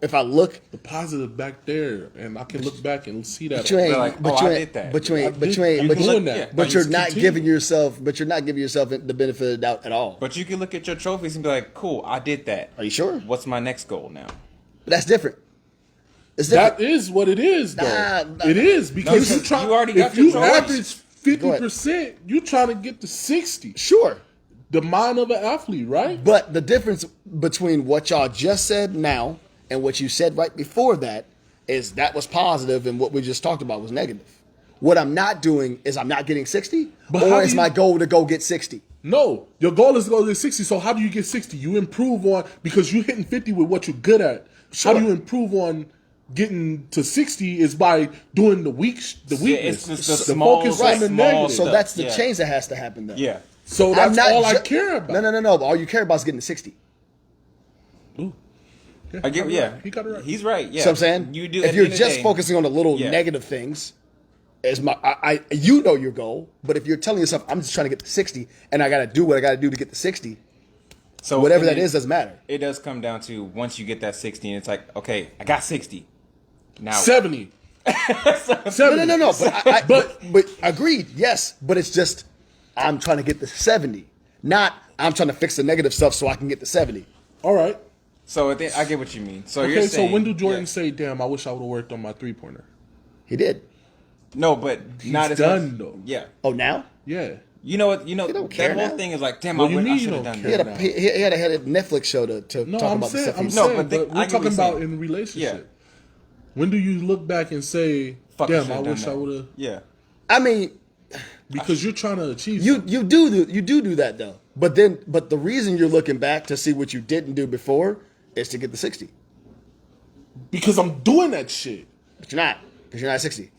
If I look, The positive back there, and I can look back and see that. but you ain't, They're like, but oh, you I ain't, did that. but you I ain't, but did- you ain't, I'm but, doing you, that. Yeah, but but you're just not continue. giving yourself, but you're not giving yourself the benefit of the doubt at all. But you can look at your trophies and be like, cool, I did that. Are you sure? What's my next goal now? But that's different. It's different. That is what it is, though. Nah, it is because No, you try. you already got if your you trophies. average Go ahead. 50%, you trying to get to 60. Sure. The mind of an athlete, right? But the difference between what y'all just said now and what you said right before that is that was positive and what we just talked about was negative. What I'm not doing is I'm not getting 60, But how or do is you- my goal to go get 60? No, your goal is to go to 60. So how do you get 60? You improve on because you're hitting 50 with what you're good at. Sure. How do you improve on getting to 60? Is by doing the weakness, it's just the small- focus right, on the small negative. So stuff. that's the Yeah. change that has to happen then. Yeah. So I'm that's not all I ju- care about. No. But all you care about is getting to 60. Ooh. Yeah, I get, yeah. He got it right. He's right. Yeah. So I'm saying, You do. if at you're the end of the just day- focusing on the little Yeah. negative things, as you know your goal. But if you're telling yourself, I'm just trying to get to 60, and I got to do what I got to do to get to 60, so whatever and that then is doesn't matter. It does come down to once you get that 60, and it's like, okay, I got 60. Now 70. No. But But- but agreed, yes. But it's just I'm trying to get to 70, not I'm trying to fix the negative stuff so I can get to 70. All right. So I get what you mean. So you're Okay, so saying, when do Jordan yeah. say, damn, I wish I would have worked on my 3-pointer? He did. No, but not as done, much. though. Yeah. Oh, now Yeah. You know what? You know don't that care whole now. thing is like, damn, What I do you wish I mean should you have don't done care? he that. had a he had a Netflix show to No, talk I'm about the saying, stuff I'm he's No, saying, but but I we're get what talking you're about saying. in relationship. When do you look back and say, Fuck, I damn, should've I done wish I that. would have? Yeah. I mean, Because you're trying to achieve you something. you do that though. But the reason you're looking back to see what you didn't do before is to get the 60. Because I'm doing that shit. But you're not, because you're not 60.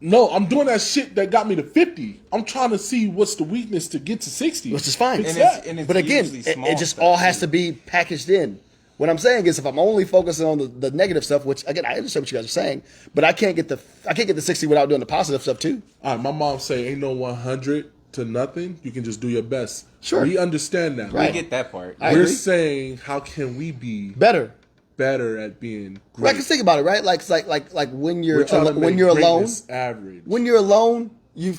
No, I'm doing that shit that got me to 50. I'm trying to see what's the weakness to get to 60. Which is fine. Fix And that. it's But again, usually it small just stuff, all has too. to be packaged in. What I'm saying is, if I'm only focusing on the negative stuff, which again I understand what you guys are saying, but I can't get the 60 without doing the positive stuff too. All right, my mom say ain't no 100 to nothing. You can just do your best. Sure. We understand that. I Right. get that part. I We're agree. saying how can we be Better. better at being Right? great? Because think about it, right? Like it's like when you're We're trying to when make you're alone. greatness average. When you're alone, you're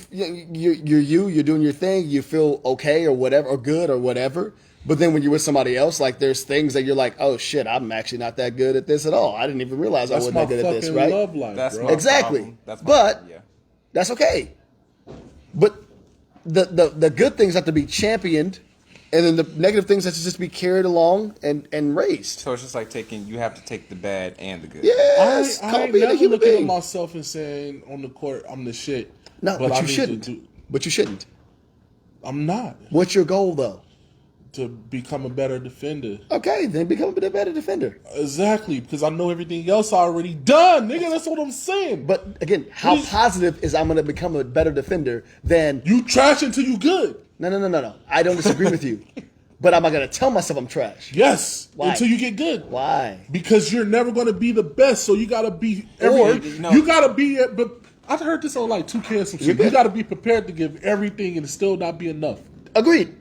doing your thing. You feel okay or whatever, or good or whatever. But then when you're with somebody else, like there's things that you're like, oh shit, I'm actually not that good at this at all. I didn't even realize That's I my wasn't that good at this, fucking right? love life, That's bro. my Exactly. problem. That's my But problem, yeah. that's okay. But the good things have to be championed, and then the negative things have to just be carried along and raised. So it's just like you have to take the bad and the good. Yes, I call ain't being a never human looking at being. myself and saying on the court I'm the shit. No, but I you need to shouldn't. do- But you shouldn't. I'm not. What's your goal, though? To become a better defender. Okay, then become a better defender. Exactly, because I know everything else already done, nigga. That's what I'm saying. But again, how positive is I'm going to become a better defender than You trash until you good. No. I don't disagree with you, but am I going to tell myself I'm trash? Yes, Why? until you get good. Why? Because you're never going to be the best, so you got to be. You got to be. But I heard this on like 2K or some shit. You got to be prepared to give everything and still not be enough. Agreed.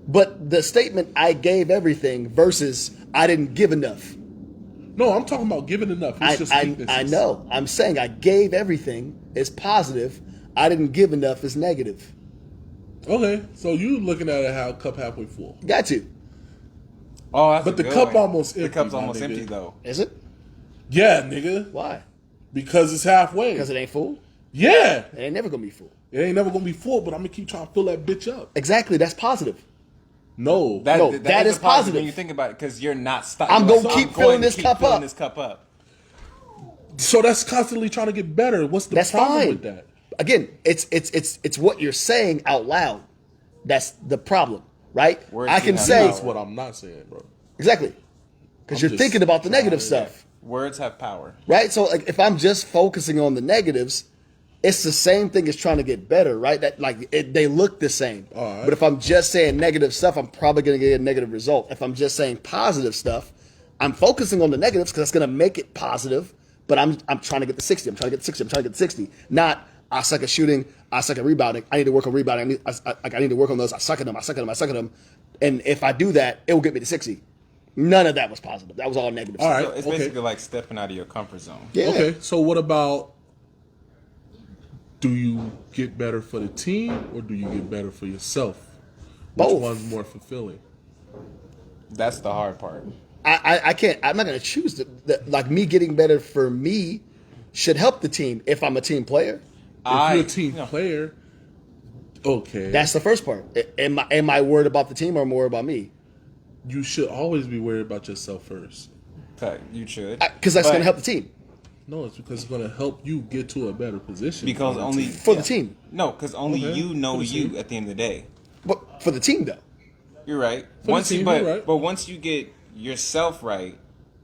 But the statement "I gave everything" versus "I didn't give enough." No, I'm talking about giving enough. It's just weaknesses. I know. I'm saying I gave everything is positive. I didn't give enough is negative. Okay, so you looking at it how cup halfway full. Got you. Oh, that's But a the good cup one. almost empty. The cup's my almost nigga. empty though. Is it? Yeah, nigga. Why? Because it's halfway. Because it ain't full. Yeah. It ain't never gonna be full. It ain't never gonna be full, but I'm gonna keep trying to fill that bitch up. Exactly. That's positive. No. No, that is a positive. when you think about it, because you're not stopping. I'm gonna keep filling this cup up. This cup up. So that's constantly trying to get better. What's the That's problem fine. with that? Again, it's what you're saying out loud. That's the problem, right? Words I can have say That's what I'm not saying, bro. exactly because I'm you're just thinking about the negative trying to- stuff, Words have power. right? So like, if I'm just focusing on the negatives, it's the same thing as trying to get better, right? That they look the same. All right. But if I'm just saying negative stuff, I'm probably going to get a negative result. If I'm just saying positive stuff, I'm focusing on the negatives because that's going to make it positive. But I'm trying to get the 60. I'm trying to get the 60. I'm trying to get the 60. Not I suck at shooting. I suck at rebounding. I need to work on rebounding. I need to work on those. I suck at them. And if I do that, it will get me to 60. None of that was positive. That was all negative. All stuff. right. So it's okay. basically like stepping out of your comfort zone. Yeah. Okay, so what about, do you get better for the team or do you get better for yourself? Which Both. one's more fulfilling? That's the hard part. I can't. I'm not going to choose like me getting better for me should help the team if I'm a team player. If you're a team player, okay, That's the first part. Am I worried about the team or more about me? you should always be worried about yourself first. Okay, you should. Because that's But- going to help the team No, it's because it's going to help you get to a better position. Because on the only team. for the team. No, because only Okay. you know For the you team. at the end of the day. But for the team though. You're right. the Once team, you, but you're right. but once you get yourself right,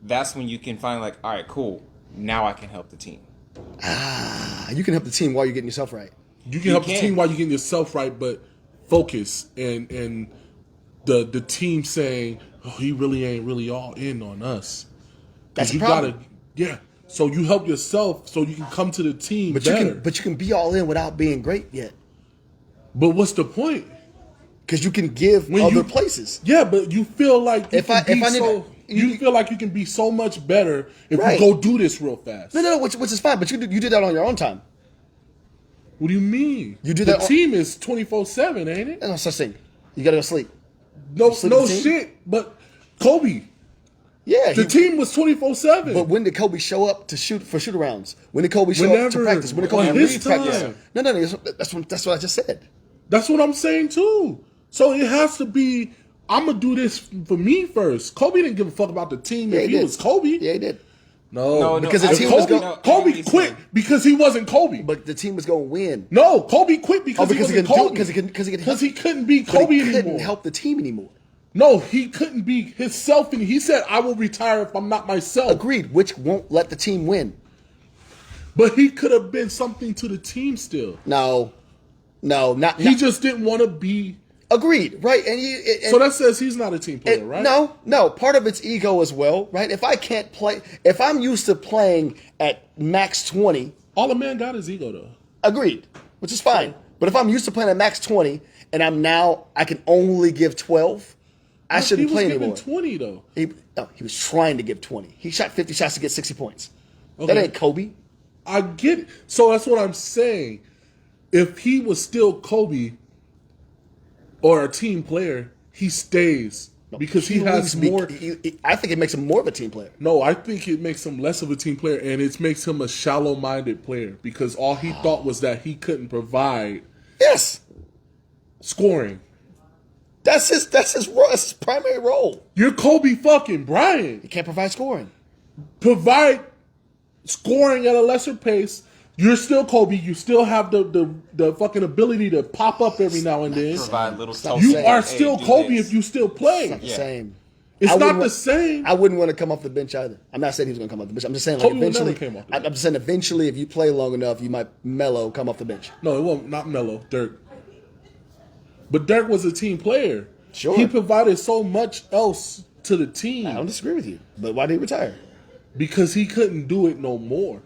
that's when you can find like, all right, cool. Now I can help the team. You can help the team while you're getting yourself right. You can help the can. team while you're getting yourself right, but focus and the team saying, "Oh, he really ain't really all in on us." That's you the problem. gotta, yeah. So you help yourself so you can come to the team But better. you can be all in without being great yet. But what's the point? Because you can give When other you- places. Yeah, but you feel like you If can I- if be I need so. to- You feel like you can be so much better if Right. we go do this real fast. No, which is fine. But you did that on your own time. What do you mean? You do the that on- team is 24/7, ain't it? There's no such thing. You got to go sleep. No, sleep no with the team? shit. But Kobe, Yeah. the team was 24/7. But when did Kobe show up to shoot for shoot arounds? When did Kobe show up to Whenever. practice? When did Kobe On his leave practice? time. No. That's what I just said. That's what I'm saying too. So it has to be. I'm gonna do this for me first. Kobe didn't give a fuck about the team Yeah, if he he did. was Kobe. Yeah, he did. No, because the And team was Kobe, go- Kobe quit because he wasn't Kobe. But the team was going to win. No, Kobe quit because, Because he he wasn't couldn't do it, Kobe. because he couldn't be But Kobe he couldn't anymore. help the team anymore. No, he couldn't be himself, and he said, "I will retire if I'm not myself." Agreed, which won't let the team win. But he could have been something to the team still. No, not. He just didn't want to be. agreed, right? So that says he's not a team player, right? No. Part of it's ego as well, right? If I can't play, if I'm used to playing at max 20, All a man got is ego, though. agreed, which is fine. But if I'm used to playing at max 20 and I can only give 12, I shouldn't play He was anymore. giving 20 though. He was trying to give 20. He shot 50 shots to get 60 points. Okay. That ain't Kobe. I get it. So that's what I'm saying. If he was still Kobe or a team player, he stays because he has leaves me- more. I think it makes him more of a team player. No, I think it makes him less of a team player, and it makes him a shallow-minded player because all he thought was that he couldn't provide Yes, scoring. that's his primary role. You're Kobe fucking Bryant. He can't provide scoring. Provide scoring at a lesser pace You're still Kobe. You still have the fucking ability to pop up every now and then. Provide little Stop You saying, are hey, still do Kobe this. if you still play. It's not the Yeah. same. It's I not wouldn't the wa- same. I wouldn't want to come off the bench either. I'm not saying he was going to come off the bench. I'm just saying, like, Kobe would never eventually. came off the I'm just saying, eventually, if you play long enough, you might mellow, come off the bench. No, it won't. Not Melo. Dirk. But Dirk was a team player. Sure. He provided so much else to the team I don't disagree with you, but why did he retire? because he couldn't do it no more.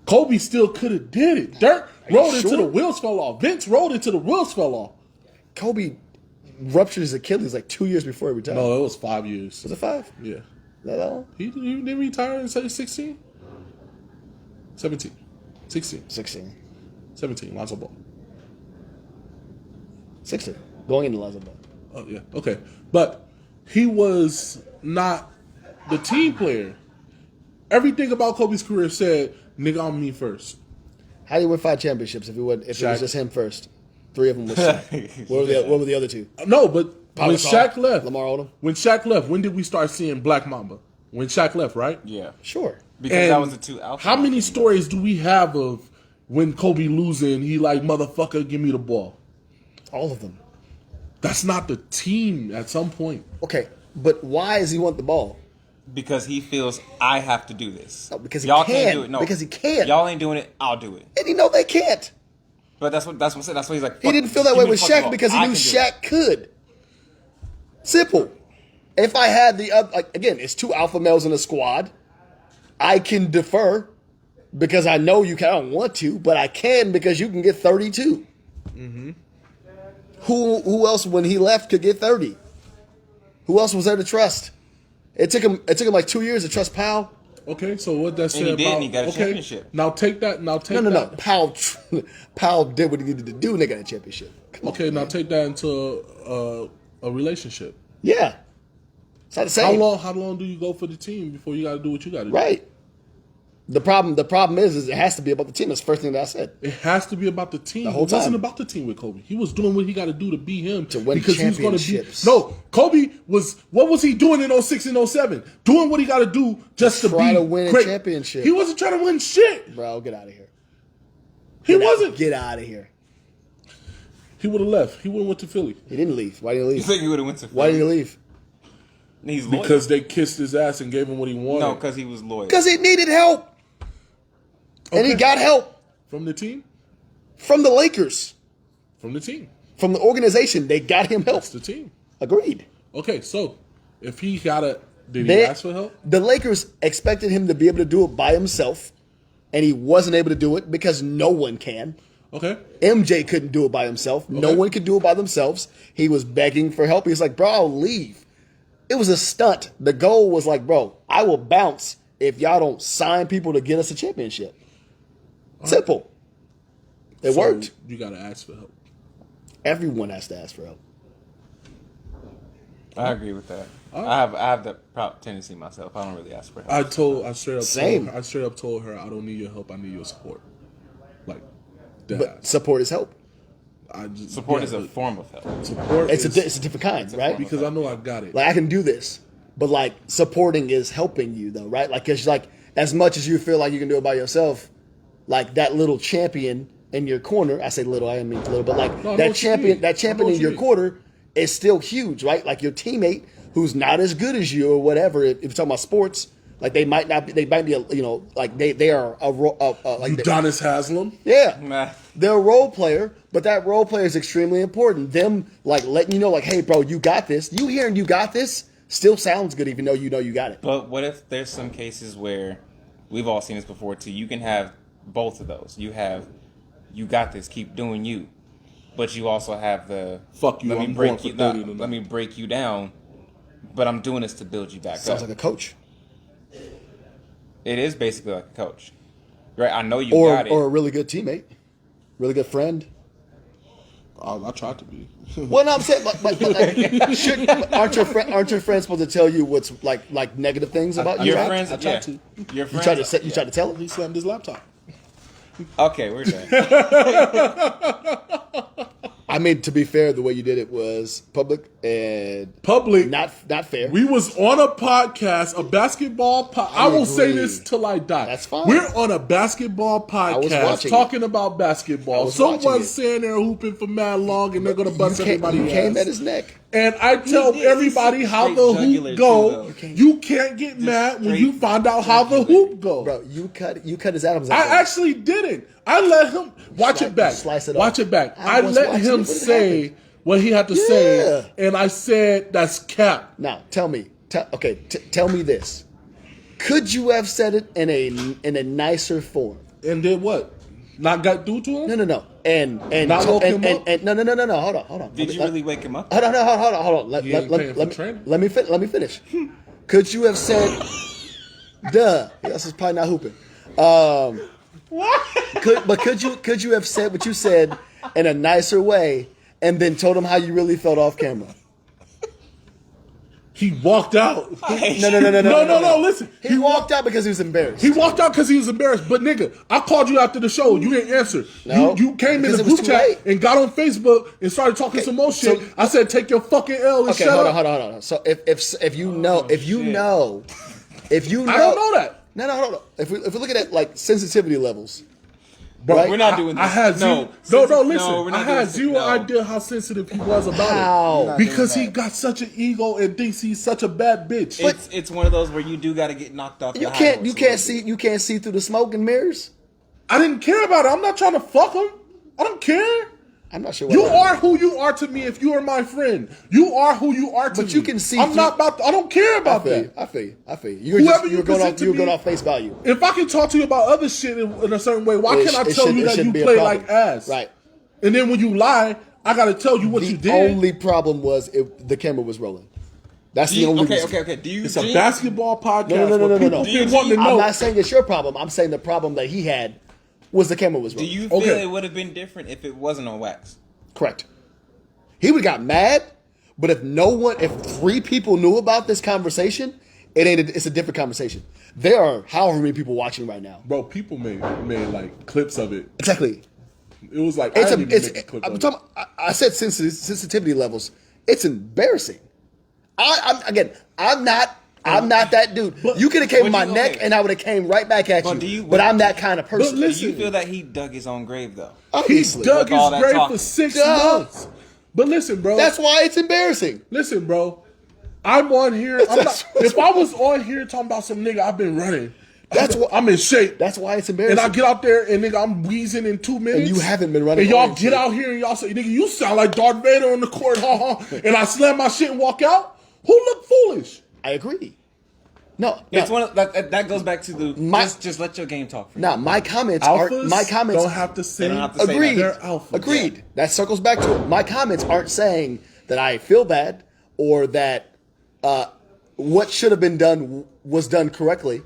Kobe still could have did it. Dirk you rolled into sure? the wheels fell off. Vince rolled into the wheels fell off. Kobe ruptured his Achilles like 2 years before he retired. No, it was 5 years. Was it 5? Yeah. That all? He didn't retire in 16? 17. 16. 16. 17. Lonzo Ball. 16. Going into Lonzo Ball. Oh, yeah. Okay. But he was not the team player. Everything about Kobe's career said, nigga, on me first. How do you win 5 championships if it was Shaq. just him first? 3 of them was Shaq. What were the other 2? No, but Pau when Gasol, Shaq left, Lamar Odom. when Shaq left, when did we start seeing Black Mamba? When Shaq left, right? Yeah. Sure. Because And that was the two alpha. how many males. stories do we have of when Kobe losing, he like, motherfucker, give me the ball? All of them. That's not the team at some point. Okay, but why does he want the ball? Because he feels I have to do this. No, because he Y'all can. can't do it. No, Because he can. Y'all ain't doing it. I'll do it. And you know they can't. But that's what I said. That's why he's like. He fuck didn't it, feel just that way give me with the fucking Shaq ball. because he I knew can do it. Shaq could. Simple. If I had the other, like again, it's 2 alpha males in a squad. I can defer because I know you can. I don't want to, but I can because you can get 32. Mm-hmm. Who else when he left could get 30? Who else was there to trust? It took him like 2 years to trust Powell. Okay, so what that say he about? did, and he got a okay, championship. now take that. Now take No. that. Powell did what he needed to do, and they got a championship. Come on, Okay, now man. take that into a relationship. Yeah. It's not the same. How long do you go for the team before you got to do what you got to do? Right. The problem is it has to be about the team. That's the first thing that I said. It has to be about the team. The whole It wasn't time. about the team with Kobe. He was doing what he got to do to be him. To win because he was gonna championships. No, Kobe was. What was he doing in 06 and 07? Doing what he got to do just to Try be to win a great. championship. He wasn't trying to win shit. Bro, get out of here. He wasn't. Get out of here. He would have left. He would have went to Philly He didn't leave. Why didn't he You leave? think he would have went to? Why didn't he leave? He's loyal. because they kissed his ass and gave him what he wanted. No, because he was loyal. Because he needed help. And he Okay. got help From the team. from the Lakers. From the team. From the organization. They got him help. That's the team. Agreed. Okay, so if he did he They- ask for help? The Lakers expected him to be able to do it by himself, and he wasn't able to do it because no one can. Okay. MJ couldn't do it by himself. No Okay. one could do it by themselves. He was begging for help. He was like, bro, I'll leave. It was a stunt. The goal was like, bro, I will bounce if y'all don't sign people to get us a championship. Simple. It So worked. You got to ask for help. Everyone has to ask for help. I agree with that. I have the tendency myself. I don't really ask for help. I straight up Same. told her I don't need your help. I need your support. Like that. But support is help. I just Support yeah, is a but form of help. support. It's is, a different kind, right? because I know I got it. Like I can do this, but like supporting is helping you though, right? Like it's like as much as you feel like you can do it by yourself, like that little champion in your corner. I say little, I didn't mean little, but like No, I know that what you champion, mean. that I champion know what in you your mean. corner is still huge, right? Like your teammate who's not as good as you or whatever. If you're talking about sports, like they might not be, they might be, like they are like Udonis Haslam. yeah. Nah. They're a role player, but that role player is extremely important. Them like letting you know, like, hey, bro, you got this. You hearing you got this still sounds good, even though you know you got it. But what if there's some cases where we've all seen this before too? You can have both of those. You got this. Keep doing you, but you also have the Fuck you, Let me I'm break going for you. 30 Let tonight. me break you down. But I'm doing this to build you back Sounds up. like a coach It is basically like a coach, right? I know you or got it. or a really good teammate, really good friend. I tried to be. Well, no, I'm saying, but like, aren't your friends supposed to tell you what's like negative things about you? your right? friends, I tried yeah. to. Your You friends. tried to tell him. He slammed his laptop. Okay, we're done. I mean, to be fair, the way you did it was public and Public. not fair. We was on a podcast, a basketball I will say agree. this till I die. That's fine. We're on a basketball was podcast watching talking about basketball. was watching Someone's it. saying they're hooping for mad long and they're gonna bust everybody You came ass. at his neck. And I tell did. everybody He's how straight the jugular, hoop too, go. though. You can't get mad when you straight find out how the jugular. hoop go. Bro, you cut his Adam's I apple. actually didn't. I let him watch it back. Slice it Watch up. it back. I I was let watching it him when it say happened. what he had to Yeah. say, and I said that's cap. Now, tell me this. Could you have said it in a nicer form? And then what? Not got through to him? No. And Not woke him up? no. Hold on. Did you really wake him up? Hold on. You ain't paying for training? Let me finish. Could you have said, "Duh"? This is probably not hooping. Could you have said what you said in a nicer way, and then told him how you really felt off camera? He walked out. No. Listen. He walked out because he was embarrassed. He walked out because he was embarrassed. But nigga, I called you after the show. You didn't answer. No, you came in because the it was group too chat late. and got on Facebook and started talking some more shit. so- I said, take your fucking L and Okay, shut hold up. on. So if you know, I don't know that. No, hold on. If we look at it like sensitivity levels, Bro, Right? We're not doing this. I had No. zero. No, No, listen. we're not I doing had this. zero No. idea how sensitive he was about How? it. We're not Because doing he that. got such an ego and thinks he's such a bad bitch. It's one of those where you do got to get knocked off. you your high can't horse you a can't little bit. see through the smoke and mirrors. I didn't care about it. I'm not trying to fuck him. I don't care. I'm not sure. You are who you are to me if you are my friend. You are who you are to me. But you can see I'm through- not about. I don't care I about feel you. that. I feel you. You're Whoever just, you you're going present off. to You're going me- off face value. If I can talk to you about other shit in a certain way, why It can't I sh- tell it you should- it that you shouldn't be a play problem. like ass? Right. And then when you lie, I got to tell you what The you did. only problem was if the camera was rolling. That's Do the you- only okay, reason. okay. Do you It's a think- basketball podcast. No. where people Do you been wanting to think- know. I'm not saying it's your problem. I'm saying the problem that he had was the camera was Do rolling. you feel Okay. it would have been different if it wasn't on wax? Correct. He would have got mad, but if 3 people knew about this conversation, it's a different conversation. There are however many people watching right now. Bro, people made like clips of it. Exactly. It was like I didn't even make a clip I'm of talking. I said sensitivity levels. It's embarrassing. I'm not that dude. You could have came in my but neck, and I would have came right back at But you. do you- But I'm that kind of person. But listen- Do you feel that he dug his own grave though? He Obviously. dug With all his that grave talking. for 6 Duh. months. But listen, bro. That's why it's embarrassing. Listen, bro. I'm on here. If I was on here talking about some nigga, I've been running. I'm in shape. That's why it's embarrassing. And I get out there and nigga, I'm wheezing in 2 minutes. And you haven't been running And y'all all get your shit. out here and y'all say, nigga, you sound like Darth Vader on the court, And I slam my shit and walk out. Who look foolish? I agree. No, It's no. one of, that goes back to the My- just let your game talk. For you. Now my comments Alphas aren't don't have to say. don't have to say that. agreed. They're alphas. Agreed. That circles back to it. My comments aren't saying that I feel bad or that what should have been done was done correctly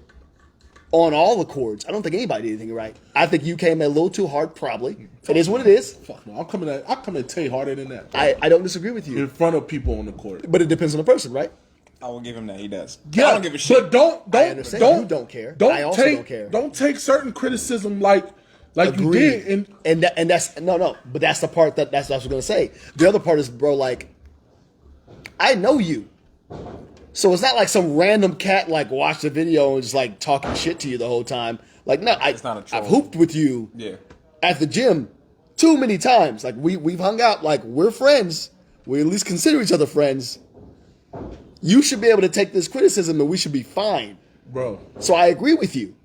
on all the chords. I don't think anybody did anything right. I think you came a little too hard. Probably it is what it is. Fuck no, I'm coming to Tay harder than that. I don't disagree with In you, front of people on the court. but it depends on the person, right? I will give him that. He does. Yeah, I don't give a shit. But don't I understand. You don't care. I also take, don't care. Don't take certain criticism like you did. And that's no. But that's the part that's what I was gonna say. The other part is, bro, like I know you, so it's not like some random cat like watched the video and just like talking shit to you the whole time. Like no, It's not a troll. I've hooped with you Yeah. at the gym too many times. Like we've hung out. Like we're friends. We at least consider each other friends. You should be able to take this criticism and we should be fine. Bro. So I agree with you.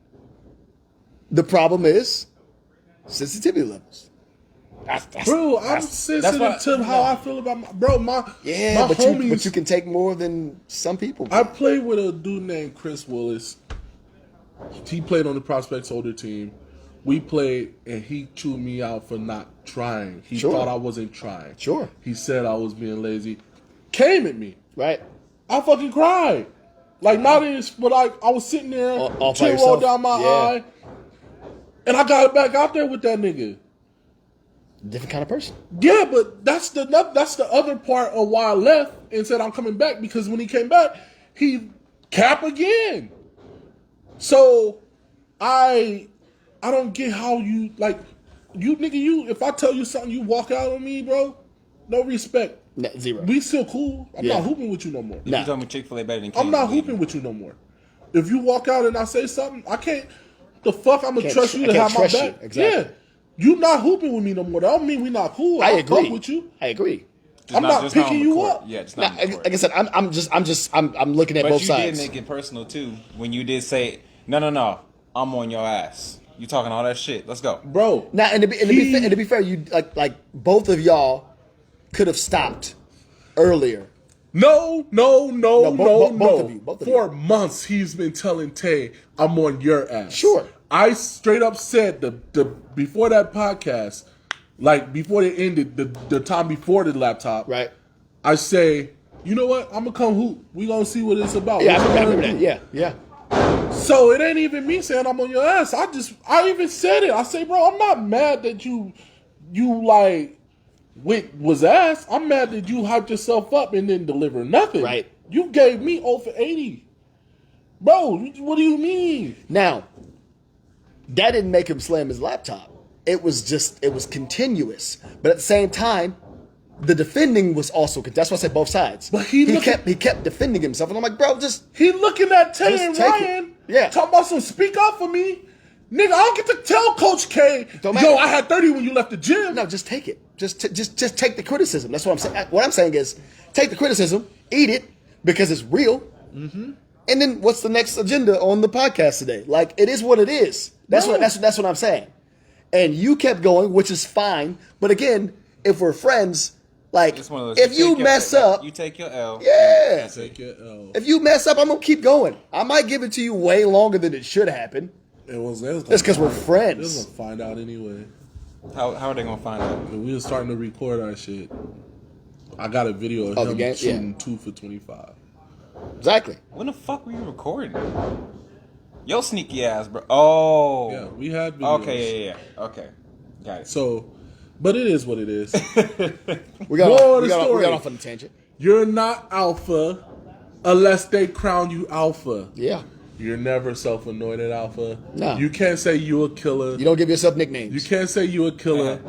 The problem is sensitivity levels. Bro, I'm sensitive what- to how I feel about my my But homies. you can take more than some people. I played with a dude named Chris Willis. He played on the Prospects older team. We played, and he chewed me out for not trying. He Sure. thought I wasn't trying. Sure. He said I was being lazy. Came at me. Right? I fucking cried. Like, not in, but like, I was sitting there, All by tear rolled yourself? down my Yeah. eye, and I got it back out there with that nigga. Different kind of person. Yeah, but that's the other part of why I left and said I'm coming back, because when he came back, he cap again. So I don't get how you like you nigga, you if I tell you something, you walk out on me, bro. No respect. Zero. We still cool. I'm Yeah. not hooping with you no more. Nah. You told me Chick-fil-A better than I'm not Cane's, hooping with you no more. If you walk out and I say something, I can't. The fuck I'm gonna trust you to have my back? Exactly. Yeah. You not hooping with me no more. That don't mean we not cool. I I'll agree fuck with you. I agree. Just I'm not just picking on the you court. up. Yeah, just Nah, not on the court. like I said, I'm looking at But both you sides. did make it personal too when you did say, no, I'm on your ass. You talking all that shit. Let's go. Bro. Now, and to be fair, you like both of y'all could have stopped earlier. No. Both of you. For months, he's been telling Tay, I'm on your ass. Sure. I straight up said the before that podcast, like before it ended, the time before the laptop, Right. I say, you know what? I'm gonna come hoop. We gonna see what it's about. Yeah, What you I wanna remember that. do? Yeah. So it ain't even me saying I'm on your ass. I even said it. I say, bro, I'm not mad that you like was ass. I'm mad that you hyped yourself up and didn't deliver nothing. Right. You gave me 0 for 80. Bro, what do you mean? Now, that didn't make him slam his laptop. It was continuous. But at the same time, the defending was also. That's why I said both sides. But he kept defending himself, and I'm like, bro, just He looking at Tay Just and take it. Ryan. Yeah. Talking about some speak up for me. Nigga, I don't get to tell Coach K, Don't matter. yo, I had 30 when you left the gym. no, just take it. Just take the criticism. That's what I'm saying. What I'm saying is, take the criticism, eat it because it's real. Mm-hmm. And then what's the next agenda on the podcast today? Like it is what it is. That's Bro. what I'm saying. And you kept going, which is fine. But again, if we're friends, like It's one of those, if you take your- mess up, you take your L. yeah. That's it. Take it. If you mess up, I'm gonna keep going. I might give it to you way longer than it should happen. It was That's because we're They was friends. gonna find out anyway. How are they gonna find out? And we were starting to record our shit. I got a video of Oh, the him game? shooting 2 for 25. Exactly. When the fuck were you recording? Yo, sneaky ass, bro. Oh. Yeah, we had videos. Okay, yeah. Okay. Got it. So, but it is what it is. We got Moral off, of we the got off, we story. got off on a tangent. You're not alpha unless they crown you alpha. Yeah. You're never self-anointed alpha. No. You can't say you a killer. You don't give yourself nicknames. You can't say you a killer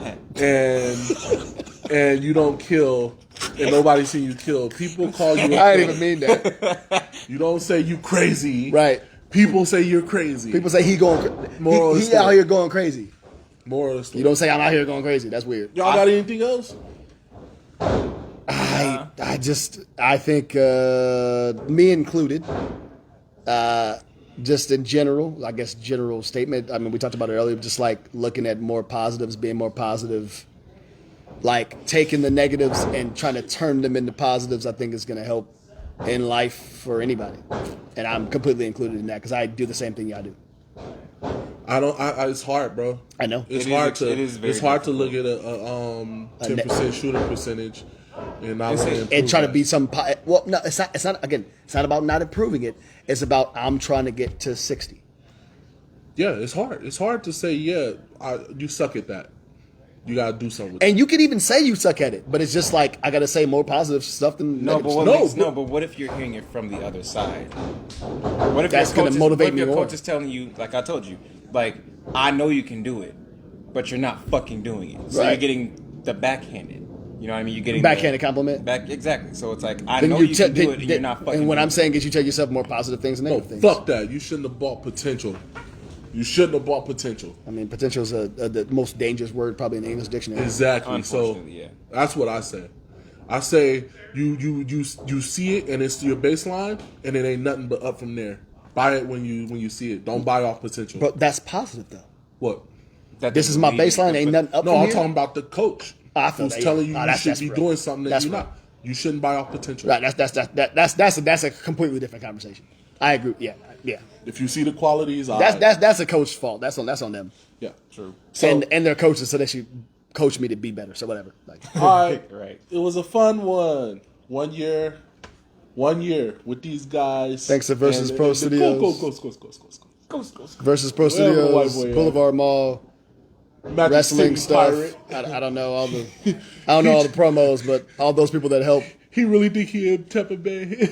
and you don't kill and nobody seen you kill. People call you a killer. I didn't even mean that. You don't say you crazy. Right. People say you're crazy. People say he Moral of the he story. out here going crazy. More of the story. You don't say I'm out here going crazy. That's weird. Y'all got anything else? I think me included, just in general, I guess general statement. I mean, we talked about it earlier, just like looking at more positives, being more positive, like taking the negatives and trying to turn them into positives. I think is going to help in life for anybody, and I'm completely included in that because I do the same thing y'all do. It's hard, bro. I know. It's It hard is- to. it is very It's hard to look at a 10% shooting percentage and not really improve And try to that. be some. Well, no, it's not. It's not. Again, it's not about not improving it. It's about I'm trying to get to 60. Yeah, it's hard. It's hard to say, you suck at that. You gotta do something with it. And you can even say you suck at it, but it's just like I gotta say more positive stuff than No, negative but stuff. but what if you're hearing it from the other side? What if That's your gonna coach is- motivate what if me your more. coach is telling you, like I told you, like I know you can do it, but you're not fucking doing it. So Right. you're getting the backhanded. You know what I mean? You're getting Backhanded the, compliment. Back exactly. So it's like I Then know you you te- can do then- it, and you're not fucking. And what doing I'm it. saying is, you tell yourself more positive things than No, negative things. fuck that. You shouldn't have bought potential. You shouldn't have bought potential. I mean, potential is the most dangerous word probably in the English dictionary. Exactly. So Unfortunately, yeah. that's what I say. I say you see it and it's your baseline and it ain't nothing but up from there. Buy it when you see it. Don't buy off potential. But that's positive though. What? That This is my doesn't mean- baseline. Ain't nothing up No, from I'm here. talking about the coach I feel who's that, telling yeah. you Oh, you that's should be rough. doing something that That's you're rough. not. You shouldn't buy off potential. Right. That's a completely different conversation. I agree. Yeah. If you see the qualities, That's a coach's fault. That's on them. yeah. True. So, And their coaches, so they should coach me to be better. So whatever. Like, all right, Right. It was a fun one. 1 year with these guys. Thanks to Versus Pro Studios. Go. versus Pro Wherever White Studios, Boy at. Boulevard Mall, Magic wrestling City stuff. Pirate. I don't know all the promos, but all those people that help. He really think he in Tampa Bay,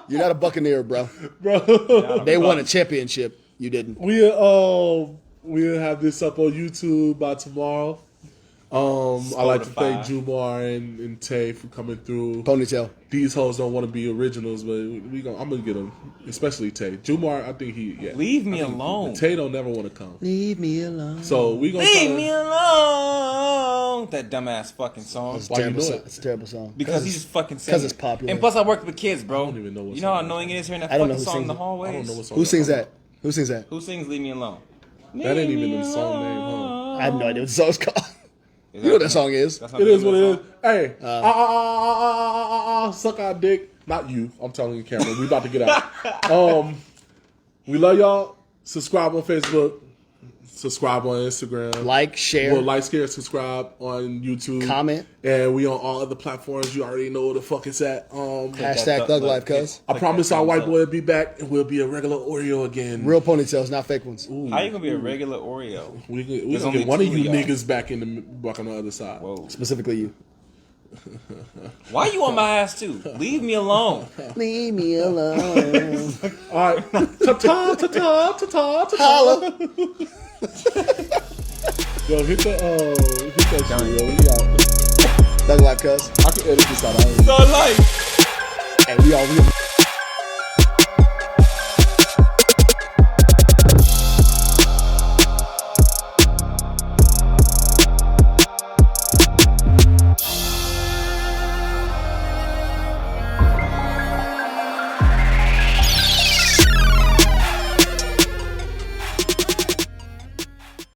You're not a Buccaneer, bro. bro. They won a championship. You didn't. We'll have this up on YouTube by tomorrow. I like to thank Spotify. Jumar and Tay for coming through. Ponytail. These hoes don't want to be originals, but I'm gonna get them, especially Tay. Jumar, I think Leave me alone. Tay don't never want to come. Leave me alone. So we gonna Leave try me to, alone. That dumbass fucking song. It's a Why you terrible know song. it? It's a terrible song. Because he's just fucking singing. 'cause it's popular. And plus, I work with kids, bro. I don't even know what You know how song annoying it is hearing that I don't know fucking who song in sings the it. hallways? I don't know what song. Who sings you're that? Who sings that? Who sings "Leave Me Alone"? That ain't even the song name, huh? I have no idea what the song's called. Is You know what that song is. That's It not is the what name it of is. the Hey, suck our dick. Not you. I'm telling you, Cameron. We about to get out. We love y'all. Subscribe on Facebook. Subscribe on Instagram. Like, share, Well, like, share, subscribe on YouTube. comment. And we on all other platforms. You already know where the fuck it's at. Hashtag Thug Life, cuz. I promise our white boy will be back and we'll be a regular Oreo again. Real ponytails, not fake ones. song? How you gonna be a regular Oreo? We There's gonna only get one of two you of y'all. niggas back on the other side. Whoa. Specifically you. Why you on my ass too? Leave me alone. Leave me alone. All right. Ta-ta, ta-ta, ta-ta, ta-ta. Holla. Yo, hit that shit, yo. We got, Thug Life, cuz. I can edit this out. The life. Hey, we all